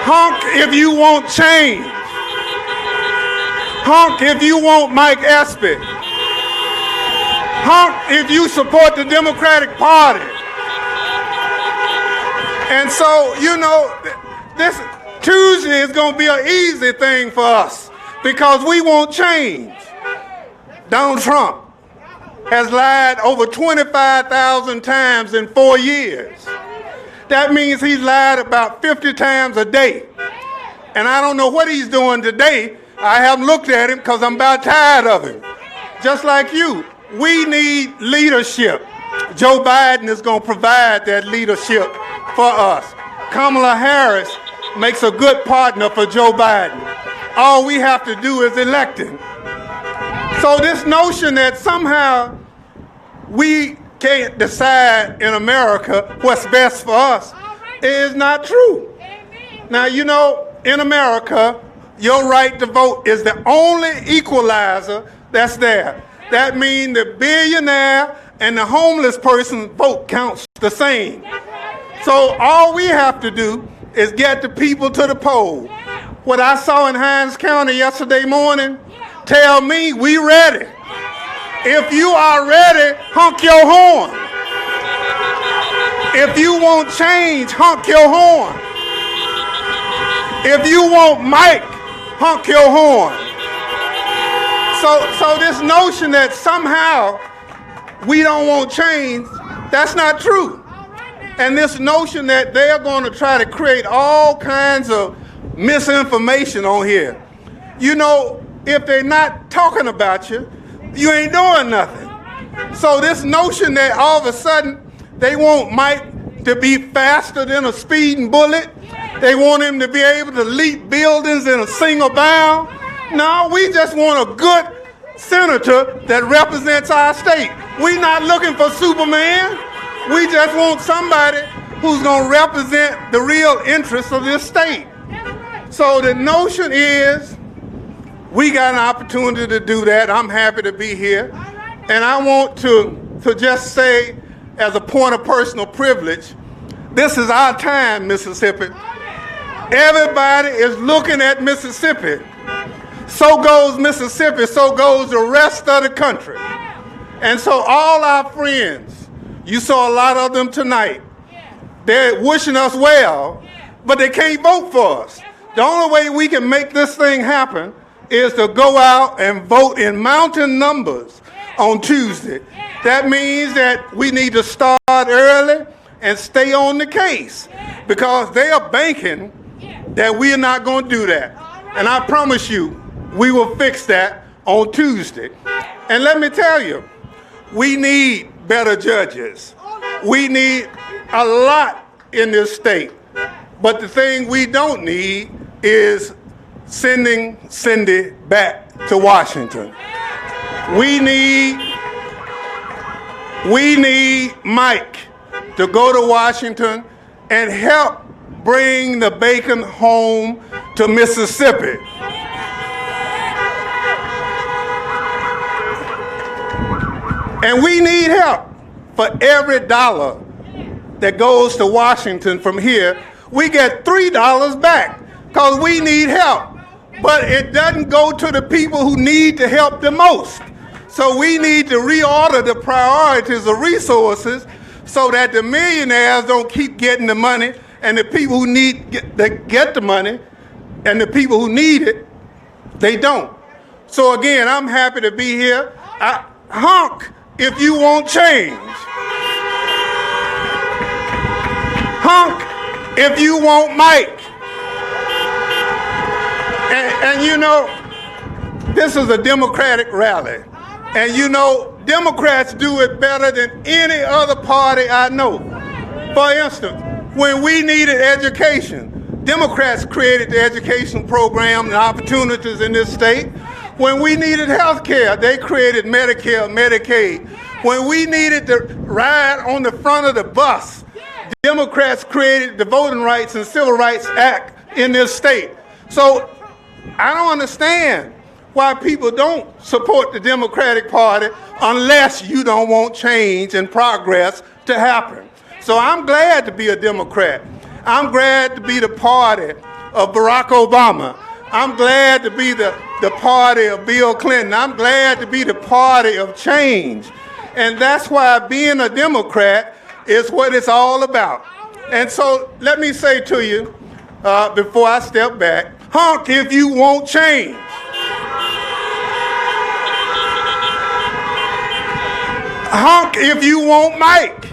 Honk if you want change. Honk if you want Mike Espy. Honk if you support the Democratic Party. And so, you know, this Tuesday is going to be an easy thing for us because we want change. Donald Trump has lied over 25,000 times in 4 years. That means he's lied about 50 times a day. And I don't know what he's doing today. I haven't looked at him because I'm about tired of him. Just like you, we need leadership. Joe Biden is going to provide that leadership for us. Kamala Harris makes a good partner for Joe Biden. All we have to do is elect him. So this notion that somehow we can't decide in America what's best for us is not true. Now, you know, in America, your right to vote is the only equalizer that's there. That means the billionaire and the homeless person vote counts the same. So all we have to do is get the people to the poll. What I saw in Hinds County yesterday morning tell me we ready. If you are ready, honk your horn. If you want change, honk your horn. If you want Mike, honk your horn. So this notion that somehow we don't want change, that's not true. And this notion that they're going to try to create all kinds of misinformation on here. You know, if they're not talking about you, you ain't doing nothing. So this notion that all of a sudden they want Mike to be faster than a speeding bullet, they want him to be able to leap buildings in a single bound. No, we just want a good senator that represents our state. We're not looking for Superman. We just want somebody who's going to represent the real interests of this state. So the notion is we got an opportunity to do that. I'm happy to be here. And I want to just say, as a point of personal privilege, this is our time, Mississippi. Everybody is looking at Mississippi. So goes Mississippi, so goes the rest of the country. And so all our friends, you saw a lot of them tonight, they're wishing us well, but they can't vote for us. The only way we can make this thing happen is to go out and vote in mountain numbers on Tuesday. That means that we need to start early and stay on the case because they are banking that we are not going to do that. And I promise you, we will fix that on Tuesday. And let me tell you, we need better judges. We need a lot in this state. But the thing we don't need is sending Cindy back to Washington. We need Mike to go to Washington and help bring the bacon home to Mississippi. And we need help. For every dollar that goes to Washington from here, we get $3 back because we need help. but it doesn't go to the people who need the help the most. So we need to reorder the priorities of resources so that the millionaires don't keep getting the money and the people who get the money and the people who need it, they don't. So again, I'm happy to be here. Honk if you want change. Honk if you want Mike. And you know, this is a Democratic rally. And you know, Democrats do it better than any other party I know. For instance, when we needed education, Democrats created the education program and opportunities in this state. When we needed health care, they created Medicare, Medicaid. When we needed to ride on the front of the bus, Democrats created the Voting Rights and Civil Rights Act in this state. So I don't understand why people don't support the Democratic Party unless you don't want change and progress to happen. So I'm glad to be a Democrat. I'm glad to be the party of Barack Obama. I'm glad to be the party of Bill Clinton. I'm glad to be the party of change. And that's why being a Democrat is what it's all about. And so let me say to you, before I step back, honk if you want change. Honk if you want Mike.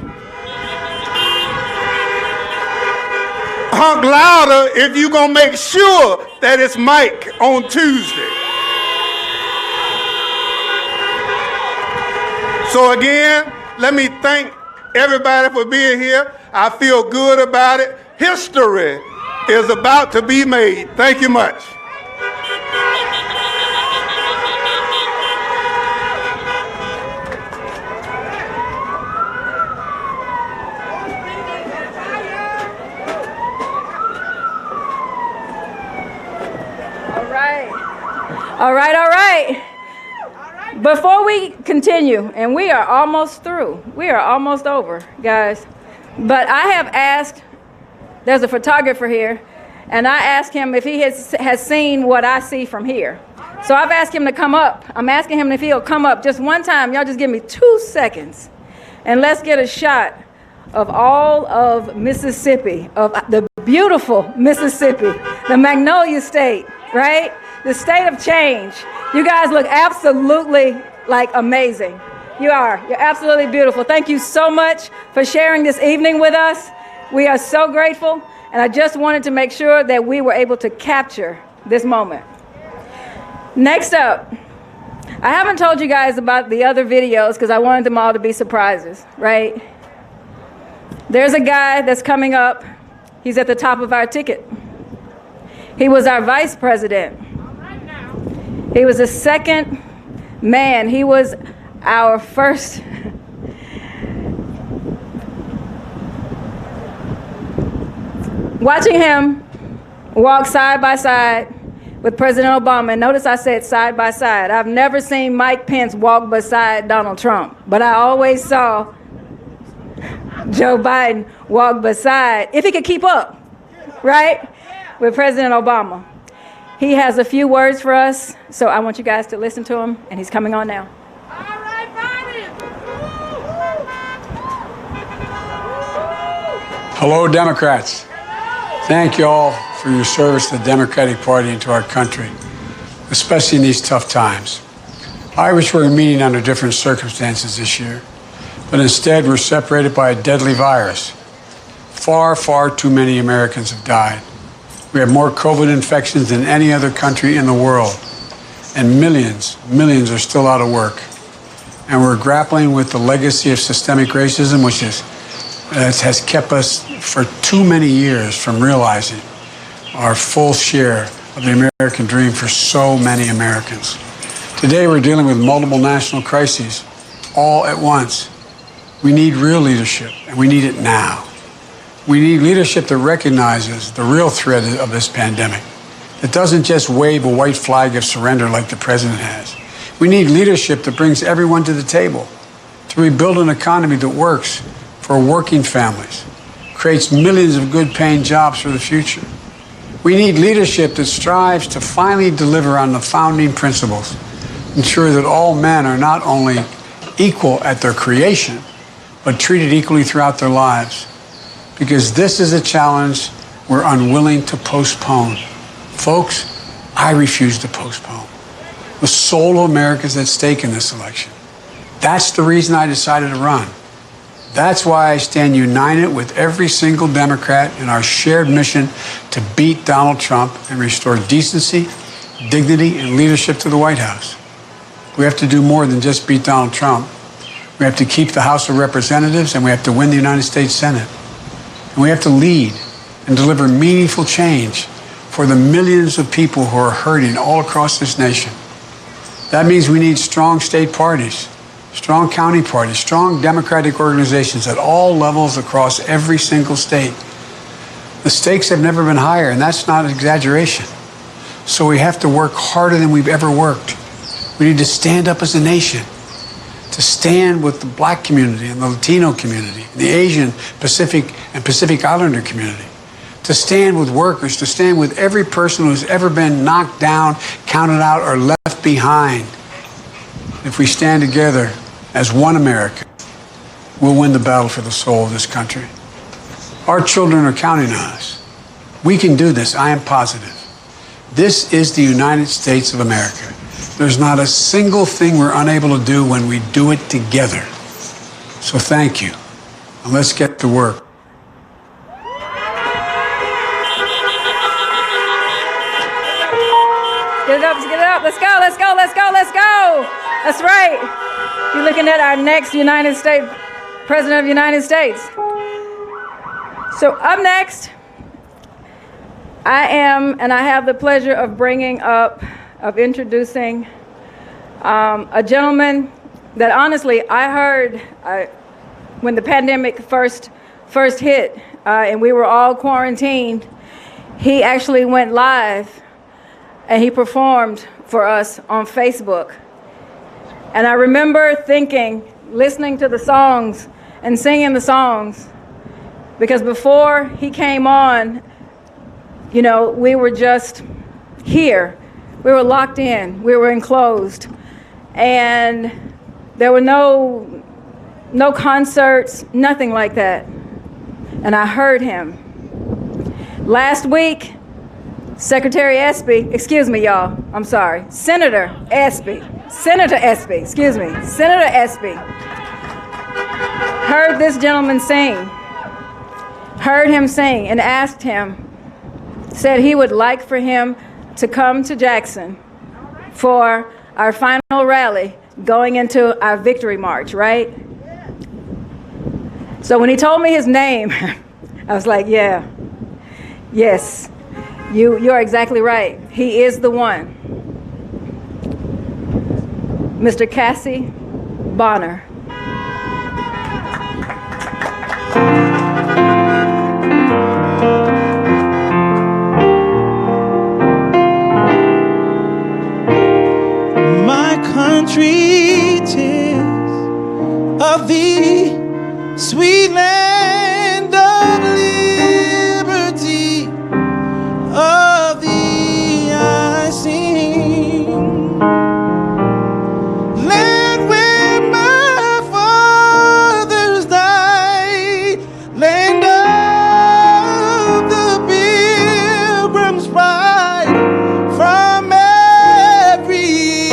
Honk louder if you're going to make sure that it's Mike on Tuesday. So again, let me thank everybody for being here. I feel good about it. History is about to be made. Thank you much. All right. Before we continue, and we are almost through. We are almost over, guys. But I have asked, there's a photographer here, and I asked him if he has seen what I see from here. So I've asked him to come up. I'm asking him if he'll come up just one time. Y'all just give me 2 seconds. And let's get a shot of all of Mississippi, of the beautiful Mississippi, the Magnolia State, right? The state of change. You guys look absolutely like amazing. You are. You're absolutely beautiful. Thank you so much for sharing this evening with us. We are so grateful. And I just wanted to make sure that we were able to capture this moment. Next up, I haven't told you guys about the other videos because I wanted them all to be surprises, right? There's a guy that's coming up. He's at the top of our ticket. He was our vice president. He was the second man. He was our first. Watching him walk side by side with President Obama, and notice I said side by side. I've never seen Mike Pence walk beside Donald Trump, but I always saw Joe Biden walk beside, if he could keep up, right, with President Obama. He has a few words for us, so I want you guys to listen to him, and he's coming on now. All right, Biden. Hello, Democrats. Thank you all for your service to the Democratic Party and to our country, especially in these tough times. I wish we were meeting under different circumstances this year, but instead we're separated by a deadly virus. Far, far too many Americans have died. We have more COVID infections than any other country in the world, and millions are still out of work. And we're grappling with the legacy of systemic racism, which has kept us for too many years from realizing our full share of the American dream for so many Americans. Today, we're dealing with multiple national crises all at once. We need real leadership, and we need it now. We need leadership that recognizes the real threat of this pandemic, that doesn't just wave a white flag of surrender like the president has. We need leadership that brings everyone to the table, to rebuild an economy that works for working families, creates millions of good-paying jobs for the future. We need leadership that strives to finally deliver on the founding principles, ensure that all men are not only equal at their creation, but treated equally throughout their lives. Because this is a challenge we're unwilling to postpone. Folks, I refuse to postpone. The soul of America is at stake in this election. That's the reason I decided to run. That's why I stand united with every single Democrat in our shared mission to beat Donald Trump and restore decency, dignity, and leadership to the White House. We have to do more than just beat Donald Trump. We have to keep the House of Representatives, and we have to win the United States Senate. And we have to lead and deliver meaningful change for the millions of people who are hurting all across this nation. That means we need strong state parties, strong county parties, strong democratic organizations at all levels across every single state. The stakes have never been higher, and that's not an exaggeration. So we have to work harder than we've ever worked. We need to stand up as a nation, to stand with the Black community and the Latino community, the Asian, Pacific, and Pacific Islander community, to stand with workers, to stand with every person who's ever been knocked down, counted out, or left behind. If we stand together as one America, we'll win the battle for the soul of this country. Our children are counting on us. We can do this, I am positive. This is the United States of America. There's not a single thing we're unable to do when we do it together. So thank you, and let's get to work. Get it up, let's go, let's go, let's go, let's go. That's right. You're looking at our next United States, President of the United States. So up next, I have the pleasure of introducing a gentleman that honestly I heard when the pandemic first hit and we were all quarantined. He actually went live and he performed for us on Facebook. And I remember thinking, listening to the songs and singing the songs, because before he came on, you know, we were just here. We were locked in, we were enclosed, and there were no concerts, nothing like that. And I heard him. Last week, Senator Espy, heard this gentleman sing, and asked him, said he would like for him to come to Jackson for our final rally going into our victory march, right? So when he told me his name, I was like, yes, you're exactly right. He is the one. Mr. Cassie Bonner. Country, 'tis of thee, sweet land of liberty, of thee I sing. Land where my fathers died, land of the Pilgrim's Pride, from every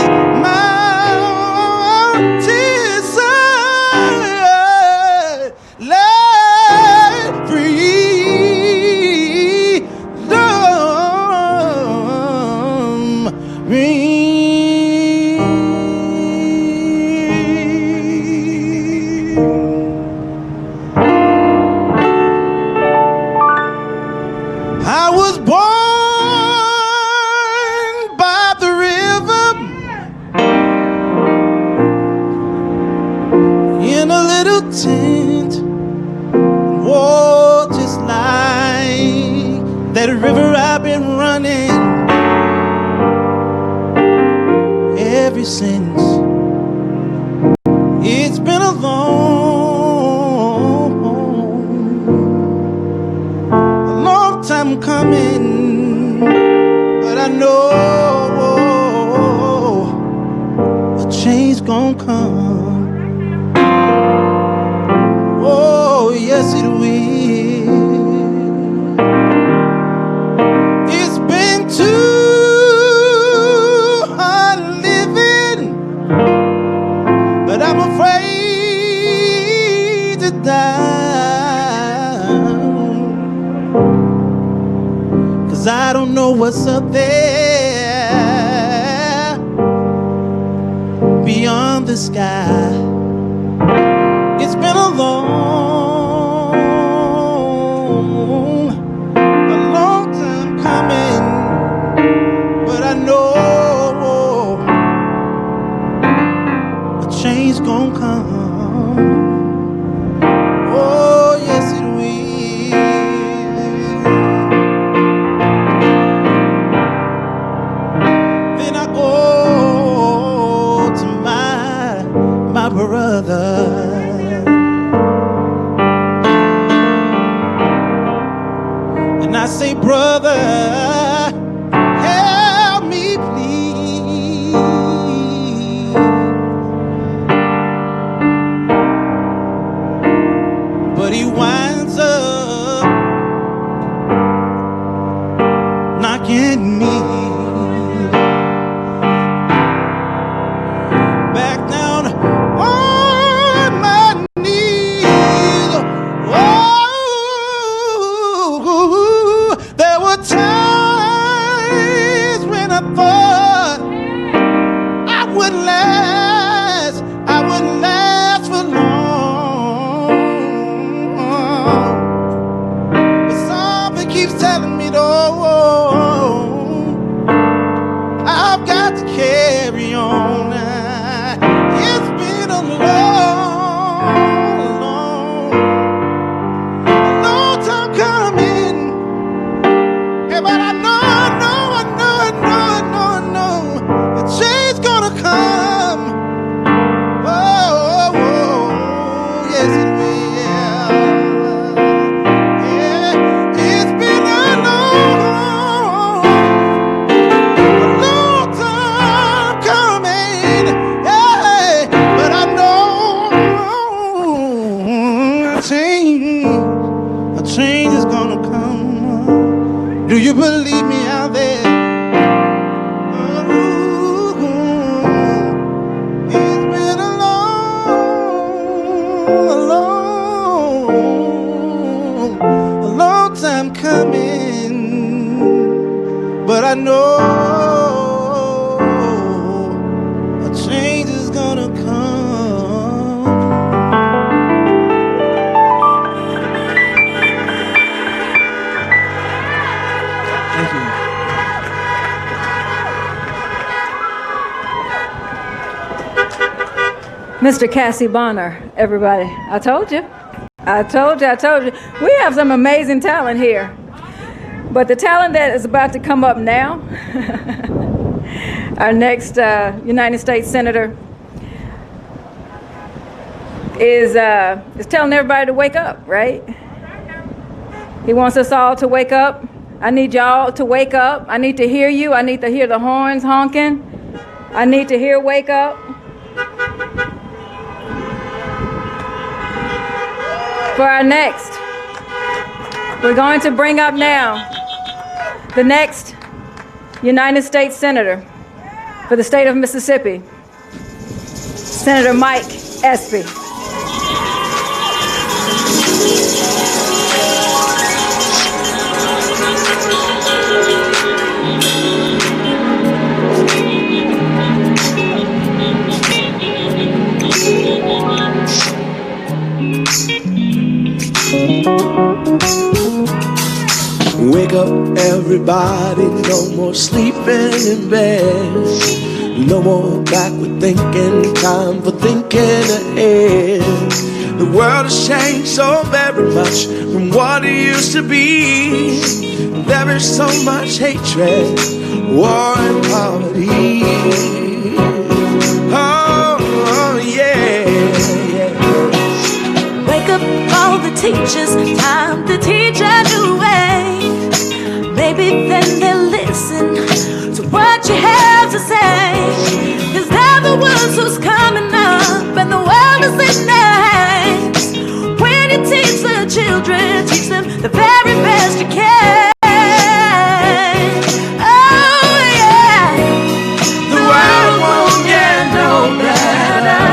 that river I've been running ever since. It's been a long time coming. gonna come. Oh, yes, it will. It's been too hard living, but I'm afraid to die, 'cause I don't know what's up there beyond the sky. It's been a long time coming, but I know a change gonna come. Oh, yes, it will. Then I go to my brother, and I say, brother, help me please. But he winds up knocking me back down on my knees. Oh, there were times when I thought I wouldn't last for long. But something keeps telling me, though, I've got to carry on. It's been a long time coming. Yeah, but I know, the change gonna come. Oh, yes it will. Yeah, it's been a long time coming. Yeah, but I know a change is gonna come. Do you believe me out there? It's been a long time coming, but I know a change is gonna come. Thank you. Mr. Cassie Bonner, everybody. I told you. We have some amazing talent here. But the talent that is about to come up now, our next United States Senator, is telling everybody to wake up, right? He wants us all to wake up. I need y'all to wake up. I need to hear you. I need to hear the horns honking. I need to hear wake up. For our next, we're going to bring up now the next United States Senator for the state of Mississippi, Senator Mike Espy. Wake up, everybody, no more sleeping in bed. No more backward thinking, time for thinking ahead. The world has changed so very much from what it used to be. There is so much hatred, war and poverty. Oh, yeah. Wake up all the teachers, time to teach a new way. Maybe then they'll listen to what you have to say, 'cause they're the ones who's coming names. When you teach the children, teach them the very best you can. Oh yeah, the world won't get no better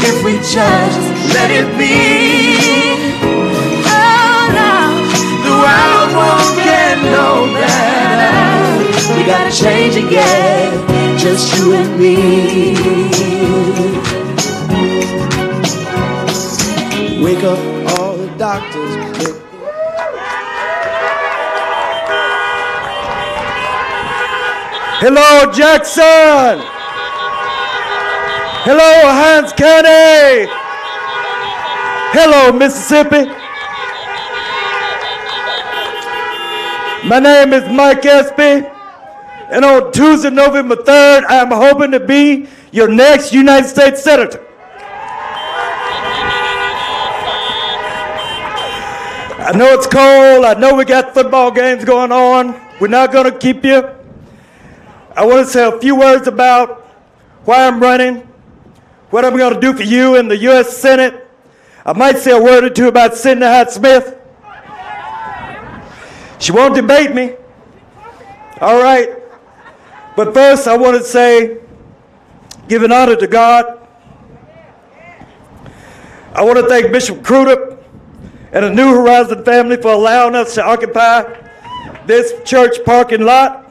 if we just let it be. Oh no, the world won't get no better. We gotta change again, just you and me. Wake up all the doctors. Hello, Jackson. Hello, Hines County. Hello, Mississippi. My name is Mike Espy, and on Tuesday, November 3rd, I'm hoping to be your next United States Senator. I know it's cold. I know we got football games going on. We're not going to keep you. I want to say a few words about why I'm running, what I'm going to do for you in the U.S. Senate. I might say a word or two about Sidney Hyde Smith. She won't debate me. All right. But first, I want to say, give an honor to God. I want to thank Bishop Crudup and the New Horizon family for allowing us to occupy this church parking lot.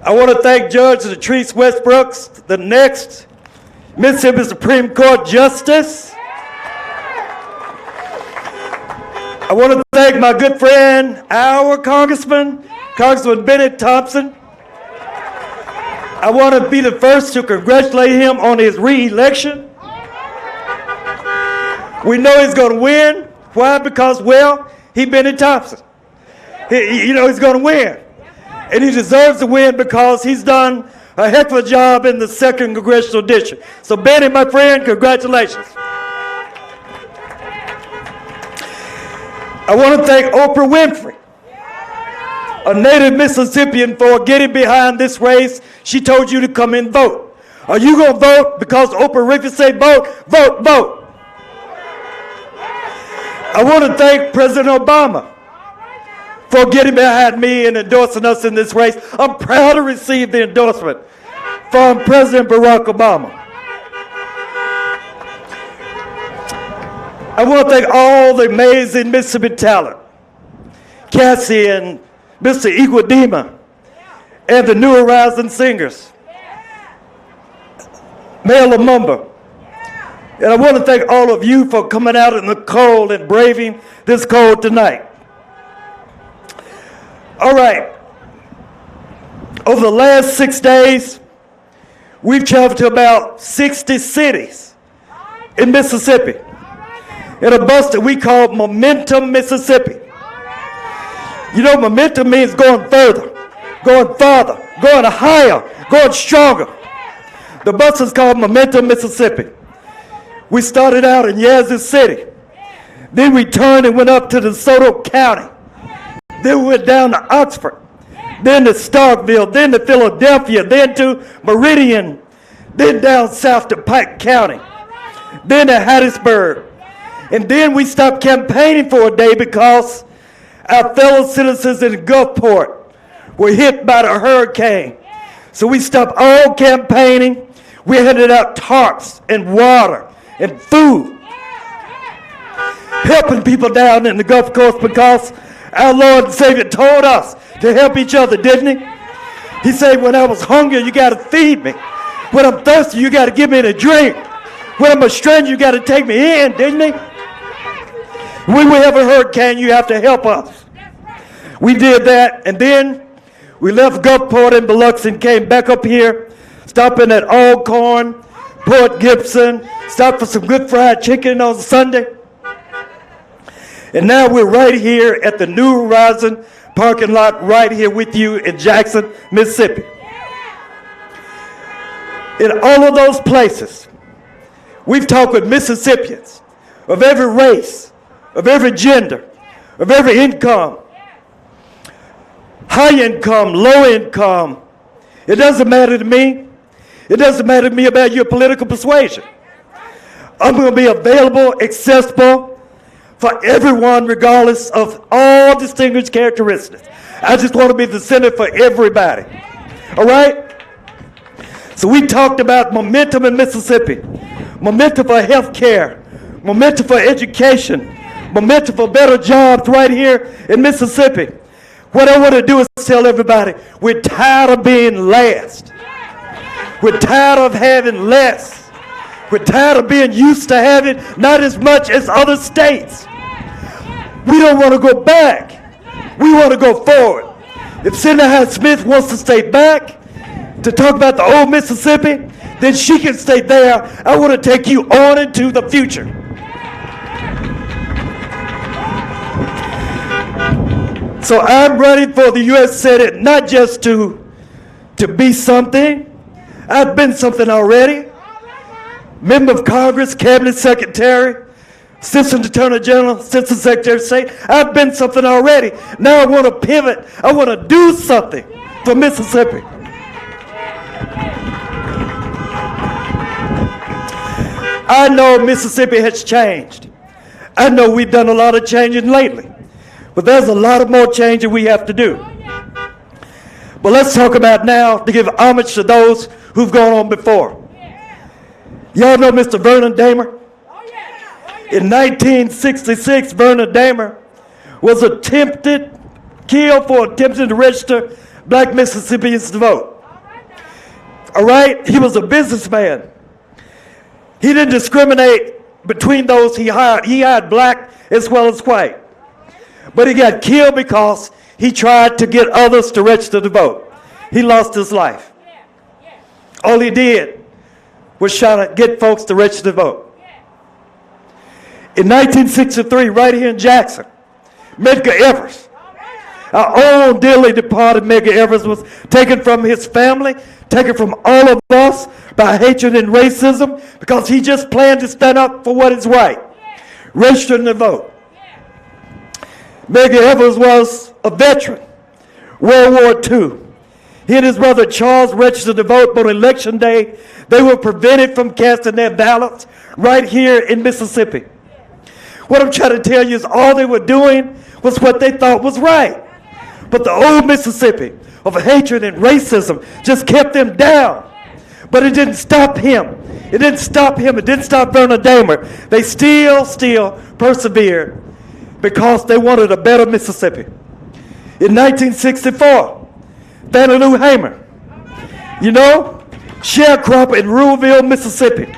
I want to thank Judge Latrice Westbrooks, the next Mississippi Supreme Court Justice. I want to thank my good friend, our Congressman Bennett Thompson. I want to be the first to congratulate him on his re-election. We know he's going to win. Why? Because, well, he's Bennett Thompson. He's going to win. And he deserves to win because he's done a heck of a job in the 2nd Congressional District. So, Benny, my friend, congratulations. I want to thank Oprah Winfrey, a native Mississippian, for getting behind this race. She told you to come and vote. Are you going to vote because Oprah Winfrey said vote, vote, vote? I want to thank President Obama for getting behind me and endorsing us in this race. I'm proud to receive the endorsement from President Barack Obama. I want to thank all the amazing Mississippi talent, Cassie and Mr. Iguodema, and the New Horizon singers, Mel Lumumba. And I want to thank all of you for coming out in the cold and braving this cold tonight. All right. Over the last 6 days, we've traveled to about 60 cities in Mississippi in a bus that we call Momentum, Mississippi. You know, momentum means going further, going farther, going higher, going stronger. The bus is called Momentum, Mississippi. We started out in Yazoo City. Then we turned and went up to DeSoto County. Then we went down to Oxford. Then to Starkville. Then to Philadelphia. Then to Meridian. Then down south to Pike County. Then to Hattiesburg. And then we stopped campaigning for a day because our fellow citizens in Gulfport were hit by the hurricane. So we stopped all campaigning. We handed out tarps and water and food, helping people down in the Gulf Coast because our Lord and Savior told us to help each other, didn't he? He said, when I was hungry, you got to feed me. When I'm thirsty, you got to give me a drink. When I'm a stranger, you got to take me in, didn't he? When we have a hurricane, you have to help us. We did that, and then we left Gulfport and Biloxi and came back up here, stopping at Alcorn, Port Gibson, stopped for some good fried chicken on Sunday. And now we're right here at the New Horizon parking lot right here with you in Jackson, Mississippi. In all of those places, we've talked with Mississippians of every race, of every gender, of every income, high income, low income. It doesn't matter to me. It doesn't matter to me about your political persuasion. I'm going to be available, accessible for everyone, regardless of all distinguished characteristics. I just want to be the center for everybody. All right? So we talked about momentum in Mississippi, momentum for health care, momentum for education, momentum for better jobs right here in Mississippi. What I want to do is tell everybody, we're tired of being last. We're tired of having less. We're tired of being used to having not as much as other states. We don't want to go back. We want to go forward. If Senator Hyde Smith wants to stay back to talk about the old Mississippi, then she can stay there. I want to take you on into the future. So I'm running for the U.S. Senate, not just to be something. I've been something already. Member of Congress, Cabinet Secretary, Assistant Attorney General, Assistant Secretary of State. I've been something already. Now I want to pivot. I want to do something for Mississippi. I know Mississippi has changed. I know we've done a lot of changing lately. But there's a lot of more change that we have to do. But let's talk about now to give homage to those who've gone on before. Y'all know Mr. Vernon Damer? In 1966, Vernon Damer was killed for attempting to register black Mississippians to vote. All right? He was a businessman. He didn't discriminate between those he hired. He hired black as well as white. But he got killed because he tried to get others to register to vote. He lost his life. All he did was try to get folks to register to vote. In 1963, right here in Jackson, Medgar Evers, our own dearly departed Medgar Evers, was taken from his family, taken from all of us by hatred and racism because he just planned to stand up for what is right, registering to vote. Medgar Evers was a veteran, World War II. He and his brother Charles registered to vote, but on election day, they were prevented from casting their ballots right here in Mississippi. What I'm trying to tell you is all they were doing was what they thought was right. But the old Mississippi of hatred and racism just kept them down. But it didn't stop him. It didn't stop him. It didn't stop Vernon Damer. They still persevered because they wanted a better Mississippi. In 1964, Fannie Lou Hamer, sharecropper in Ruleville, Mississippi,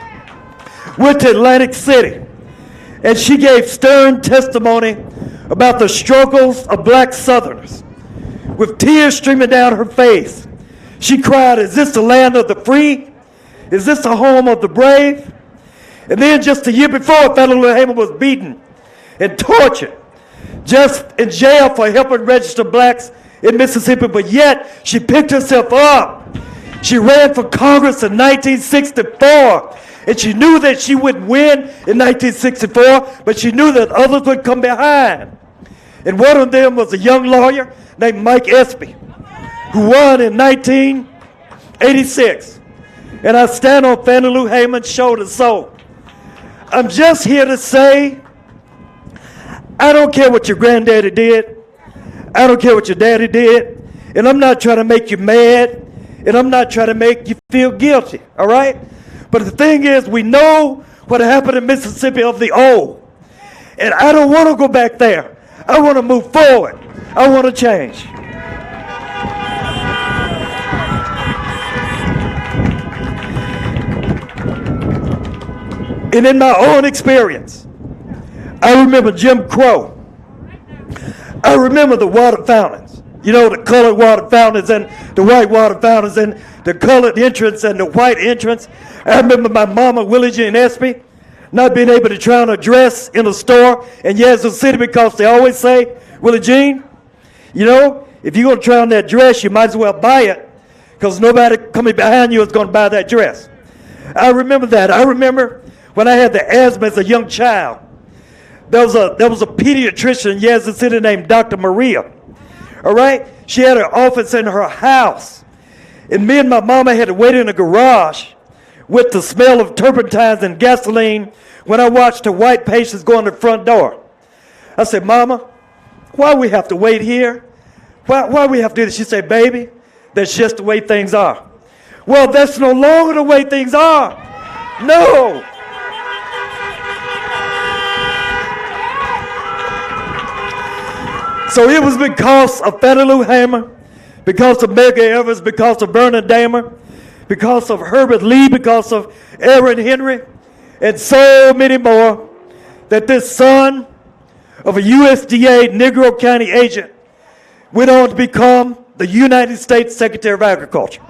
went to Atlantic City, and she gave stern testimony about the struggles of black Southerners. With tears streaming down her face, she cried, "Is this the land of the free? Is this the home of the brave?" And then just a year before, Fannie Lou Hamer was beaten and tortured, just in jail for helping register blacks in Mississippi, but yet she picked herself up. She ran for Congress in 1964, and she knew that she wouldn't win in 1964, but she knew that others would come behind. And one of them was a young lawyer named Mike Espy, who won in 1986. And I stand on Fannie Lou Hamer's shoulders. So I'm just here to say, I don't care what your granddaddy did. I don't care what your daddy did. And I'm not trying to make you mad. And I'm not trying to make you feel guilty. All right? But the thing is, we know what happened in Mississippi of the old. And I don't want to go back there. I want to move forward. I want to change. And in my own experience, I remember Jim Crow. I remember the water fountains. The colored water fountains and the white water fountains and the colored entrance and the white entrance. I remember my mama, Willie Jean Espy, not being able to try on a dress in a store in Yazoo City because they always say, "Willie Jean, if you're going to try on that dress, you might as well buy it because nobody coming behind you is going to buy that dress." I remember that. I remember when I had the asthma as a young child. There was a pediatrician in Yazoo City named Dr. Maria. All right? She had her office in her house. And me and my mama had to wait in the garage with the smell of turpentines and gasoline when I watched the white patients go in the front door. I said, Mama, why we have to wait here? Why we have to do this? She said, baby, that's just the way things are. Well, that's no longer the way things are. No. So it was because of Fannie Lou Hamer, because of Medgar Evers, because of Vernon Damer, because of Herbert Lee, because of Aaron Henry, and so many more, that this son of a USDA Negro County agent went on to become the United States Secretary of Agriculture.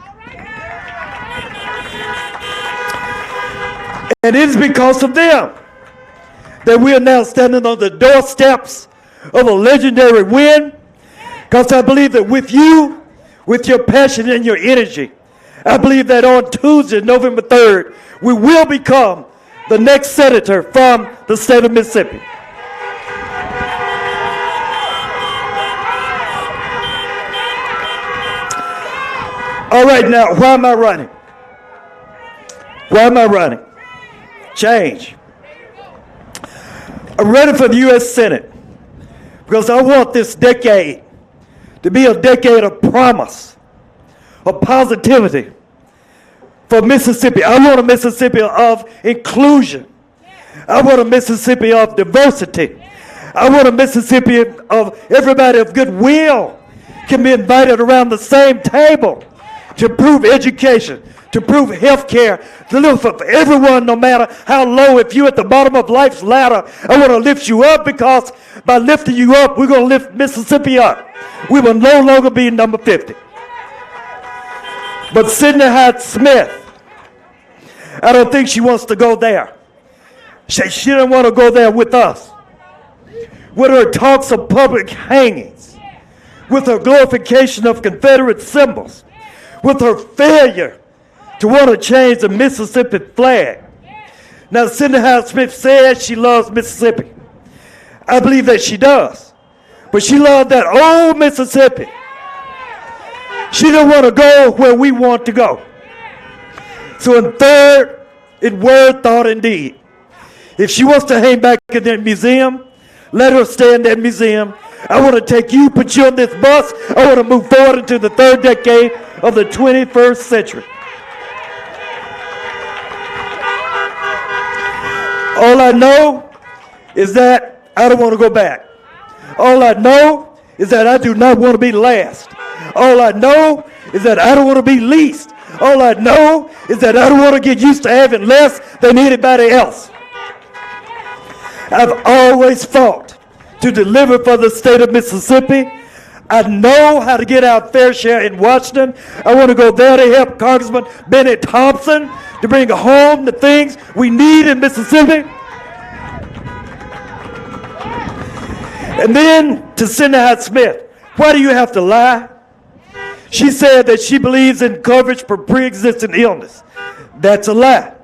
And it is because of them that we are now standing on the doorsteps of a legendary win, because I believe that with you, with your passion and your energy, I believe that on Tuesday, November 3rd, we will become the next senator from the state of Mississippi. All right, now, why am I running? Why am I running? Change. I'm running for the U.S. Senate because I want this decade to be a decade of promise, of positivity for Mississippi. I want a Mississippi of inclusion. I want a Mississippi of diversity. I want a Mississippi of everybody of goodwill can be invited around the same table to improve education, to improve health care, to live for everyone no matter how low. If you're at the bottom of life's ladder, I want to lift you up, because by lifting you up, we're going to lift Mississippi up. We will no longer be number 50. But Sidney Hyde-Smith, I don't think she wants to go there. She didn't want to go there with us. With her talks of public hangings, with her glorification of Confederate symbols, with her failure to want to change the Mississippi flag. Now, Sidney Hyde-Smith says she loves Mississippi. I believe that she does. But she loved that old Mississippi. She don't want to go where we want to go. So in third, in word, thought, and deed, if she wants to hang back in that museum, let her stay in that museum. I want to take you, put you on this bus. I want to move forward into the third decade of the 21st century. All I know is that I don't want to go back. All I know is that I do not want to be last. All I know is that I don't want to be least. All I know is that I don't want to get used to having less than anybody else. I've always fought to deliver for the state of Mississippi. I know how to get our fair share in Washington. I want to go there to help Congressman Bennett Thompson to bring home the things we need in Mississippi. And then to Sidney Hyde-Smith, why do you have to lie? She said that she believes in coverage for pre-existing illness. That's a lie.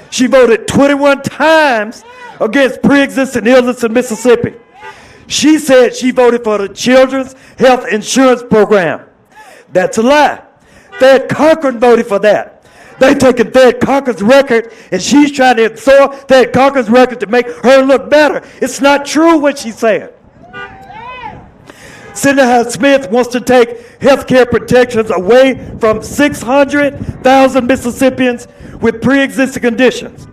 She voted 21 times against pre-existing illness in Mississippi. She said she voted for the Children's Health Insurance Program. That's a lie. Thad Cochran voted for that. They taken Thad Cochran's record, and she's trying to absorb Thad Cochran's record to make her look better. It's not true what she said. Sidney Hyde-Smith wants to take health care protections away from 600,000 Mississippians with pre-existing conditions.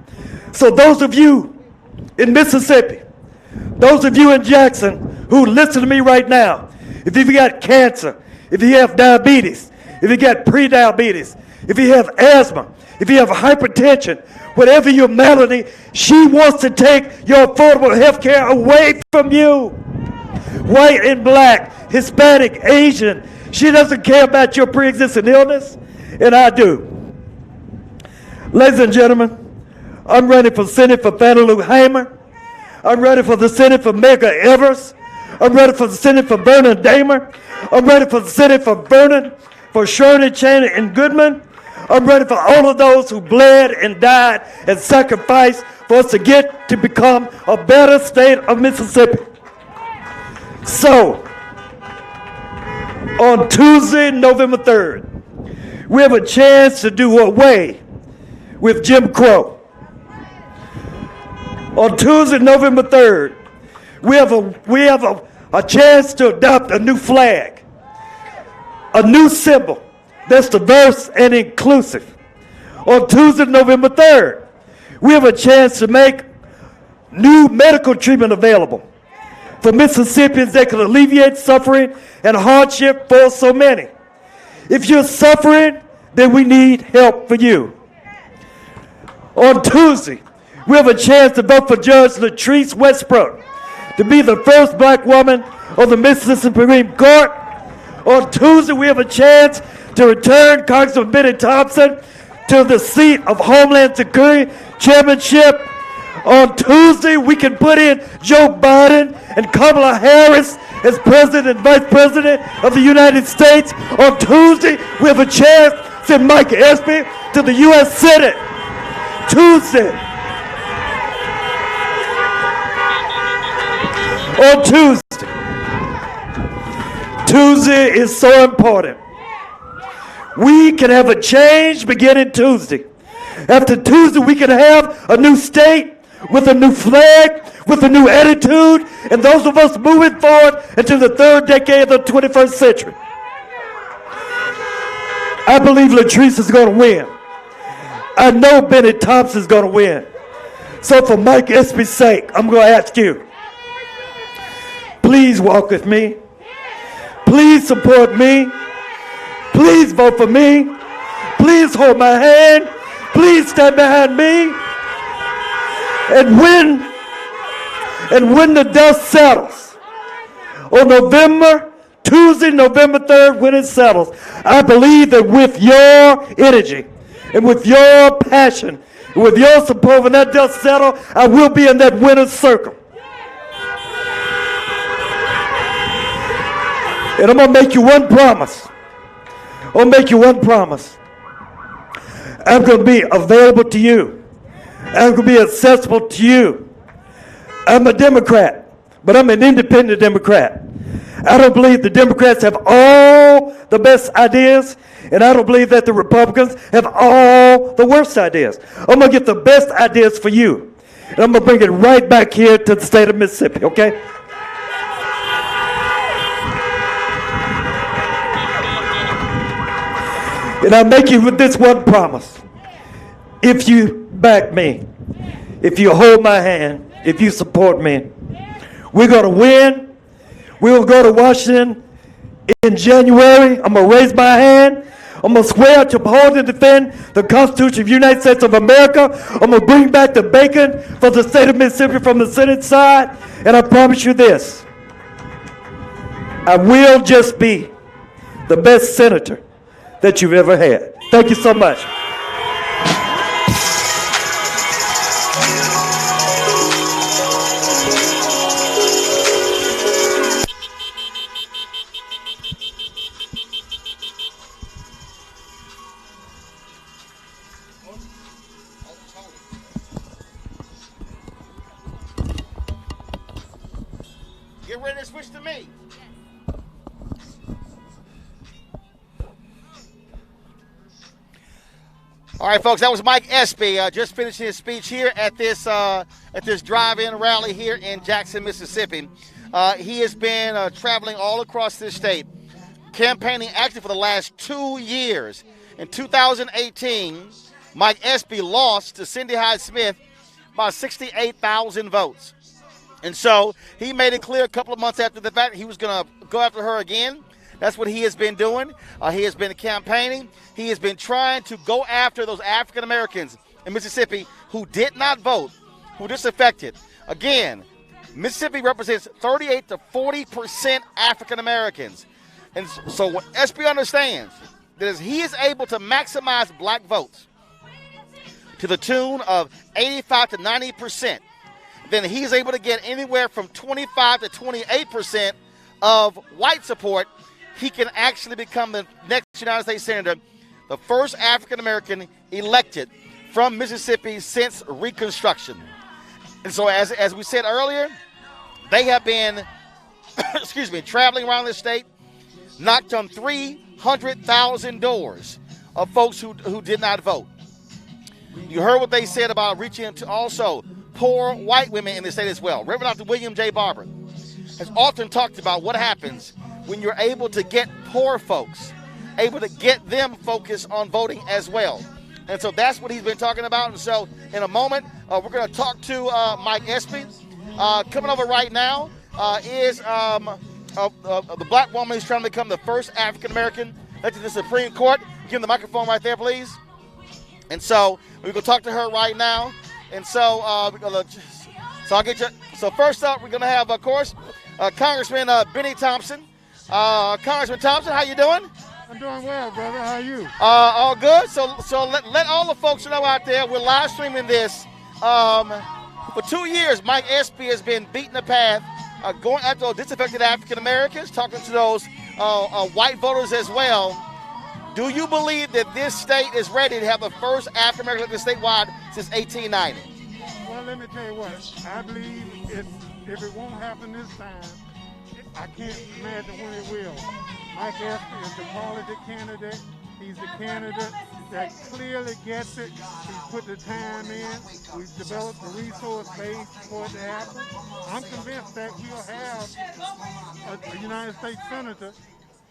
So those of you in Mississippi, those of you in Jackson who listen to me right now, if you've got cancer, if you have diabetes, if you got pre-diabetes, if you have asthma, if you have hypertension, whatever your malady, she wants to take your affordable health care away from you. White and black, Hispanic, Asian. She doesn't care about your pre-existing illness, and I do. Ladies and gentlemen, I'm running for Senate for Fannie Lou Hamer. I'm ready for the Senate for Medgar Evers. I'm ready for the Senate for Vernon Damer. I'm ready for the Senate for Vernon, for Shirley Cheney and Goodman. I'm ready for all of those who bled and died and sacrificed for us to get to become a better state of Mississippi. So, on Tuesday, November 3rd, we have a chance to do away with Jim Crow. On Tuesday, November 3rd, we have a chance to adopt a new flag, a new symbol that's diverse and inclusive. On Tuesday, November 3rd, we have a chance to make new medical treatment available for Mississippians that can alleviate suffering and hardship for so many. If you're suffering, then we need help for you. On Tuesday, we have a chance to vote for Judge Latrice Westbrook to be the first black woman on the Mississippi Supreme Court. On Tuesday, we have a chance to return Congressman Benny Thompson to the seat of Homeland Security Chairmanship. On Tuesday, we can put in Joe Biden and Kamala Harris as President and Vice President of the United States. On Tuesday, we have a chance to send Mike Espy to the U.S. Senate. Tuesday. On Tuesday. Tuesday is so important. We can have a change beginning Tuesday. After Tuesday, we can have a new state with a new flag, with a new attitude, and those of us moving forward into the third decade of the 21st century. I believe Latrice is going to win. I know Benny Thompson is going to win. So for Mike Espy's sake, I'm going to ask you, please walk with me. Please support me. Please vote for me. Please hold my hand. Please stand behind me. And when the dust settles on Tuesday, November 3rd, when it settles, I believe that with your energy and with your passion and with your support, when that dust settles, I will be in that winner's circle. And I'm going to make you one promise. I'm going to make you one promise. I'm going to be available to you. I'm going to be accessible to you. I'm a Democrat, but I'm an independent Democrat. I don't believe the Democrats have all the best ideas, and I don't believe that the Republicans have all the worst ideas. I'm going to get the best ideas for you, and I'm going to bring it right back here to the state of Mississippi, okay? And I make you with this one promise. If you back me, if you hold my hand, if you support me, we're going to win. We will go to Washington in January. I'm going to raise my hand. I'm going to swear to uphold and defend the Constitution of the United States of America. I'm going to bring back the bacon for the state of Mississippi from the Senate side. And I promise you this. I will just be the best senator that you've ever had. Thank you so much. Get ready to switch to me. All right, folks, that was Mike Espy just finishing his speech here at this drive-in rally here in Jackson, Mississippi. He has been traveling all across this state, campaigning actually for the last 2 years. In 2018, Mike Espy lost to Cindy Hyde-Smith by 68,000 votes. And so he made it clear a couple of months after the fact he was going to go after her again. That's what he has been doing. He has been campaigning. He has been trying to go after those African Americans in Mississippi who did not vote, who disaffected. Again, Mississippi represents 38 to 40% African Americans. And so what Espy understands that is he is able to maximize black votes to the tune of 85 to 90%. Then he's able to get anywhere from 25 to 28% of white support. He can actually become the next United States Senator, the first African-American elected from Mississippi since Reconstruction. And so as we said earlier, they have been, traveling around the state, knocked on 300,000 doors of folks who did not vote. You heard what they said about reaching into also poor white women in the state as well. Reverend Dr. William J. Barber has often talked about what happens when you're able to get poor folks, able to get them focused on voting as well. And so that's what he's been talking about. And so in a moment, we're going to talk to Mike Espy. Coming over right now is the black woman who's trying to become the first African-American elected to the Supreme Court. Give him the microphone right there, please. And so we're going to talk to her right now. And so, I'll get you. So first up, we're going to have, of course, Congressman Benny Thompson. Congressman Thompson, how you doing? I'm doing well, brother. How are you? All good. So let all the folks know out there, we're live streaming this. For 2 years, Mike Espy has been beating the path, going after those disaffected African Americans, talking to those white voters as well. Do you believe that this state is ready to have the first African American elected statewide since 1890? Well, let me tell you what. I believe if it won't happen this time, I can't imagine when it will. Mike Espy is the quality candidate. He's the candidate that clearly gets it. He's put the time in. We've developed the resource base for it to happen. I'm convinced that we'll have a United States Senator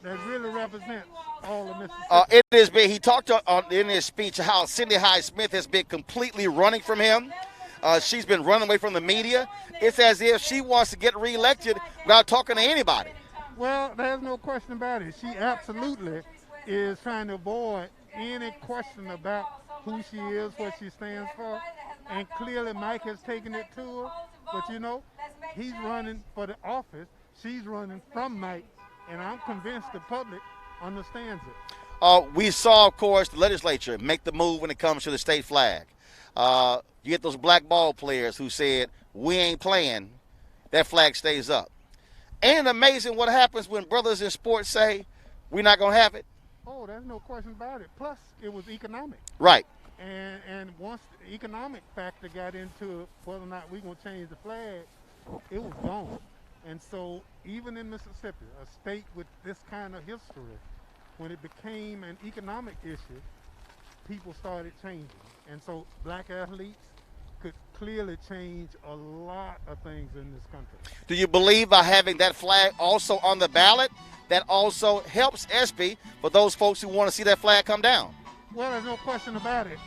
that really represents all of Mississippi. It has been, he talked in his speech how Cindy Hyde-Smith has been completely running from him. She's been running away from the media. It's as if she wants to get reelected without talking to anybody. Well, there's no question about it. She absolutely is trying to avoid any question about who she is, what she stands for. And clearly Mike has taken it to her. But, you know, he's running for the office. She's running from Mike. And I'm convinced the public understands it. We saw, of course, the legislature make the move when it comes to the state flag. You get those black ball players who said, we ain't playing, that flag stays up. Ain't it amazing what happens when brothers in sports say, we're not going to have it? Oh, there's no question about it. Plus, it was economic. Right. And once the economic factor got into whether or not we're going to change the flag, it was gone. And so even in Mississippi, a state with this kind of history, when it became an economic issue, people started changing. And so black athletes could clearly change a lot of things in this country. Do you believe by having that flag also on the ballot, that also helps Espy for those folks who want to see that flag come down? Well, there's no question about it.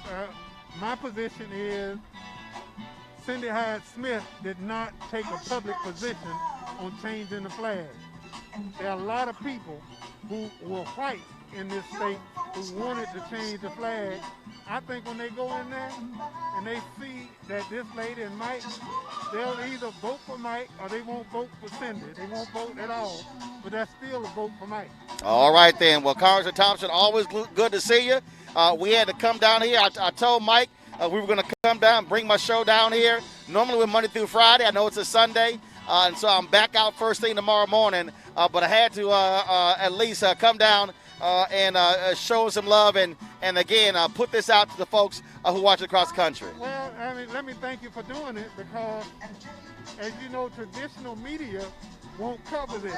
My position is Cindy Hyde-Smith did not take a public position on changing the flag. There are a lot of people who were white in this state who wanted to change the flag. I think when they go in there and they see that this lady and Mike, they'll either vote for Mike or they won't vote for Cindy. They won't vote at all, but that's still a vote for Mike. All right then. Well, Congressman Thompson, always good to see you. We had to come down here. I told Mike we were going to come down and bring my show down here. Normally we're Monday through Friday. I know it's a Sunday. And so I'm back out first thing tomorrow morning. But I had to at least come down and show some love and again, put this out to the folks who watch across the country. Well, I mean, let me thank you for doing it because, as you know, traditional media won't cover this.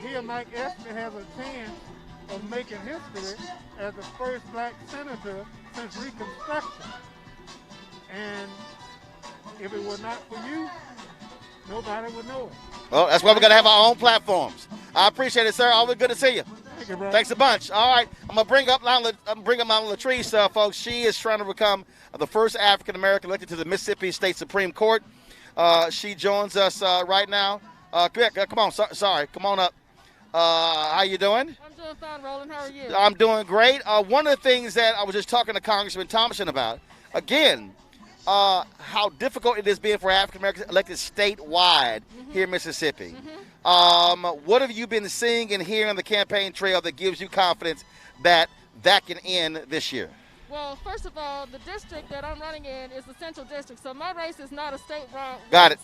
Here, Mike Espy has a chance of making history as the first black senator since Reconstruction. And if it were not for you, nobody would know it. Well, that's why we're going to have our own platforms. I appreciate it, sir. Always good to see you. Thank you, bro. Thanks a bunch. All right, I'm gonna bring up Latrice, folks. She is trying to become the first African American elected to the Mississippi State Supreme Court. She joins us right now. Come on, sorry, come on up. How you doing? I'm doing fine, Roland. How are you? I'm doing great. One of the things that I was just talking to Congressman Thompson about, again, how difficult it is being for African Americans elected statewide here in Mississippi. What have you been seeing and hearing on the campaign trail that gives you confidence that that can end this year? Well, first of all, the district that I'm running in is the Central District, so my race is not a statewide race. Got it.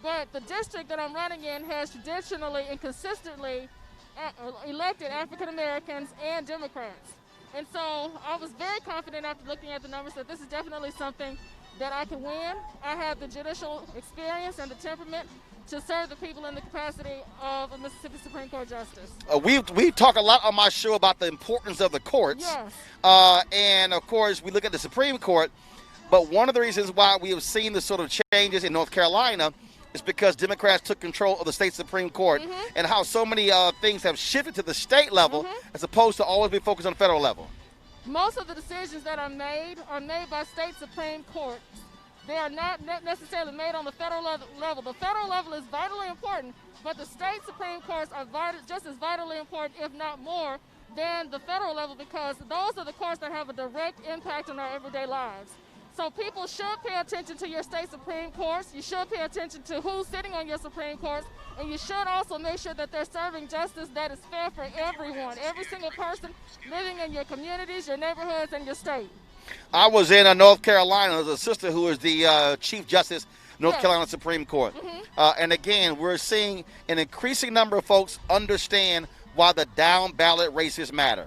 But the district that I'm running in has traditionally and consistently elected African Americans and Democrats. And so I was very confident after looking at the numbers that this is definitely something that I can win. I have the judicial experience and the temperament to serve the people in the capacity of a Mississippi Supreme Court justice. We talk a lot on my show about the importance of the courts. Yes. And, of course, we look at the Supreme Court. But one of the reasons why we have seen the sort of changes in North Carolina is because Democrats took control of the state Supreme Court, and how so many things have shifted to the state level as opposed to always be focused on the federal level. Most of the decisions that are made by state Supreme Courts. They are not necessarily made on the federal level. The federal level is vitally important, but the state Supreme Courts are just as vitally important, if not more, than the federal level, because those are the courts that have a direct impact on our everyday lives. So people should pay attention to your state Supreme Courts. You should pay attention to who's sitting on your Supreme Courts, and you should also make sure that they're serving justice that is fair for everyone, every single person living in your communities, your neighborhoods, and your state. I was in North Carolina. There's a sister who is the Chief Justice, North Carolina Supreme Court. And again, we're seeing an increasing number of folks understand why the down ballot races matter.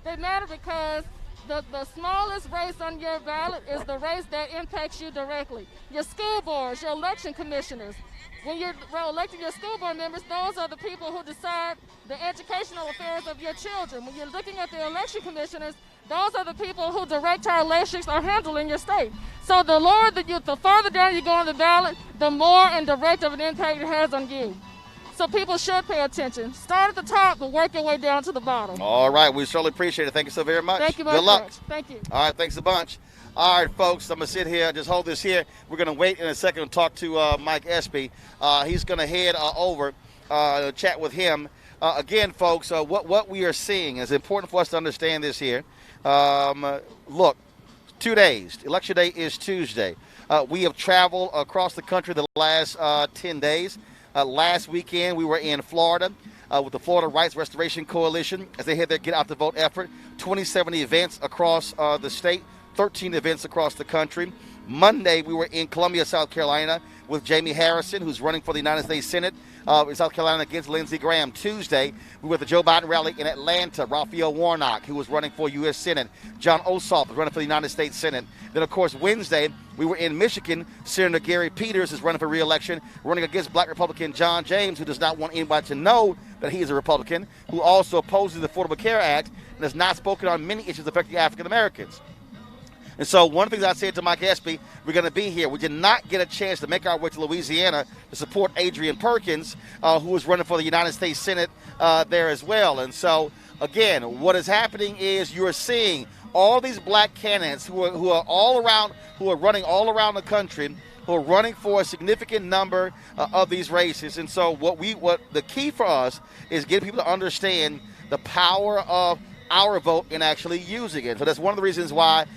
They matter because the smallest race on your ballot is the race that impacts you directly. Your school boards, your election commissioners. When you're electing your school board members, those are the people who decide the educational affairs of your children. When you're looking at the election commissioners, those are the people who direct how elections are handled in your state. So the further down you go on the ballot, the more and direct of an impact it has on you. So people should pay attention. Start at the top, but work your way down to the bottom. All right, we certainly appreciate it. Thank you so very much. Thank you Good luck. much. Thank you. All right, thanks a bunch. All right, folks, I'm going to sit here, just hold this here. We're going to wait in a second to talk to Mike Espy. He's going to head over, chat with him. Again, folks, what we are seeing is important for us to understand this here. Look, 2 days. Election day is Tuesday. We have traveled across the country the last 10 days. Last weekend, we were in Florida with the Florida Rights Restoration Coalition as they had their Get Out the Vote effort. 27 events across the state, 13 events across the country. Monday, we were in Columbia, South Carolina with Jamie Harrison, who's running for the United States Senate in South Carolina against Lindsey Graham. Tuesday, we were at the Joe Biden rally in Atlanta. Raphael Warnock, who was running for U.S. Senate. John Ossoff was running for the United States Senate. Then, of course, Wednesday, we were in Michigan. Senator Gary Peters is running for re-election, running against Black Republican John James, who does not want anybody to know that he is a Republican, who also opposes the Affordable Care Act and has not spoken on many issues affecting African Americans. And so one of the things I said to Mike Espy, we're going to be here. We did not get a chance to make our way to Louisiana to support Adrian Perkins, who is running for the United States Senate there as well. And so, again, what is happening is you're seeing all these black candidates who are all around, who are running all around the country, who are running for a significant number of these races. And so what the key for us is getting people to understand the power of our vote and actually using it. So that's one of the reasons why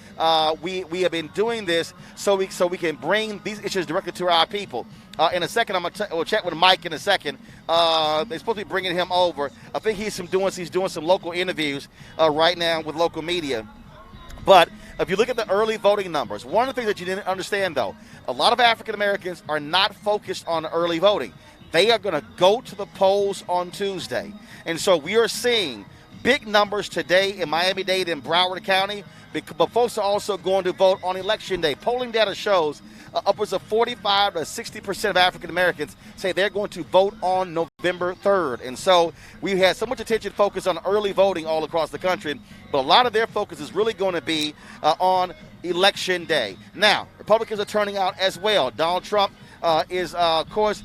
we have been doing this, so we can bring these issues directly to our people. In a second, we'll chat with Mike in a second. They're supposed to be bringing him over. I think he's doing some local interviews right now with local media. But if you look at the early voting numbers, one of the things that you didn't understand, though, a lot of African Americans are not focused on early voting. They are going to go to the polls on Tuesday. And so we are seeing big numbers today in Miami-Dade and Broward County, but folks are also going to vote on Election Day. Polling data shows upwards of 45 to 60% of African Americans say they're going to vote on November 3rd. And so we had so much attention focused on early voting all across the country, but a lot of their focus is really going to be on Election Day. Now, Republicans are turning out as well. Donald Trump is, of course,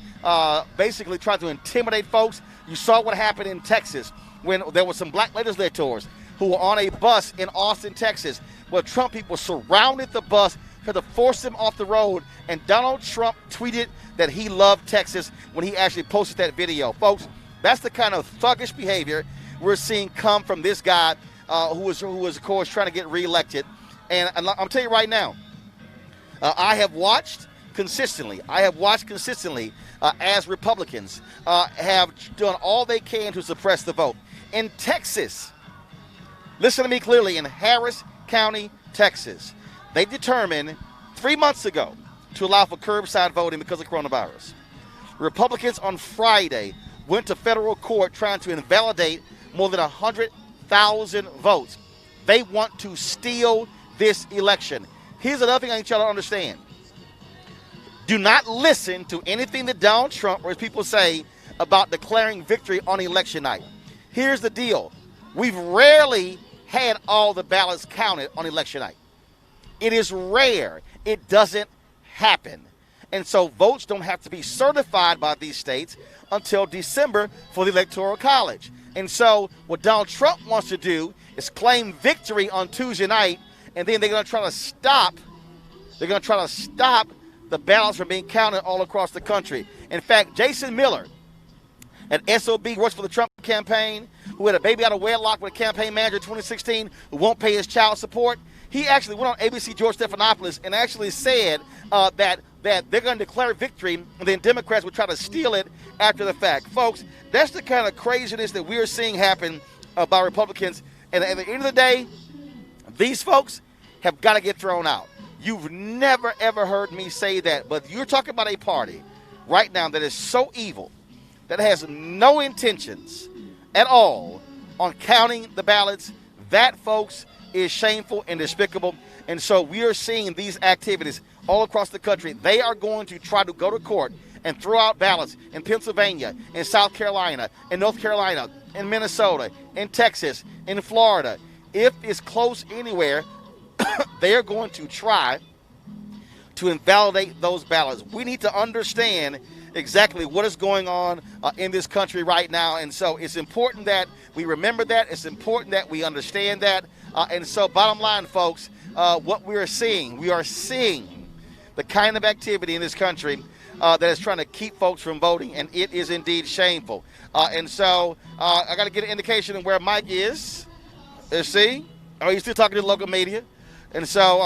basically trying to intimidate folks. You saw what happened in Texas when there were some black legislators who were on a bus in Austin, Texas, where Trump people surrounded the bus, tried to force them off the road, and Donald Trump tweeted that he loved Texas when he actually posted that video. Folks, that's the kind of thuggish behavior we're seeing come from this guy who is, of course, trying to get reelected. And I'm telling you right now, I have watched consistently as Republicans have done all they can to suppress the vote. In Texas, listen to me clearly, in Harris County, Texas, they determined 3 months ago to allow for curbside voting because of coronavirus. Republicans on Friday went to federal court trying to invalidate more than 100,000 votes. They want to steal this election. Here's another thing I need y'all to understand. Do not listen to anything that Donald Trump or his people say about declaring victory on election night. Here's the deal. We've rarely had all the ballots counted on election night. It is rare. It doesn't happen. And so votes don't have to be certified by these states until December for the Electoral College. And so what Donald Trump wants to do is claim victory on Tuesday night, and then they're going to try to stop the ballots from being counted all across the country. In fact, Jason Miller, an SOB, works for the Trump campaign, who had a baby out of wedlock with a campaign manager in 2016 who won't pay his child support. He actually went on ABC George Stephanopoulos and actually said that they're going to declare victory, and then Democrats will try to steal it after the fact. Folks, that's the kind of craziness that we're seeing happen by Republicans. And at the end of the day, these folks have got to get thrown out. You've never, ever heard me say that, but you're talking about a party right now that is so evil, that has no intentions at all on counting the ballots. That, folks, is shameful and despicable. And so we are seeing these activities all across the country. They are going to try to go to court and throw out ballots in Pennsylvania, in South Carolina, in North Carolina, in Minnesota, in Texas, in Florida. If it's close anywhere, they are going to try to invalidate those ballots. We need to understand exactly what is going on in this country right now. And so it's important that we remember that. It's important that we understand that. And so bottom line, folks, what we are seeing the kind of activity in this country that is trying to keep folks from voting, and it is indeed shameful. And so I got to get an indication of where Mike is. Let's see. Oh, he's still talking to the local media. And so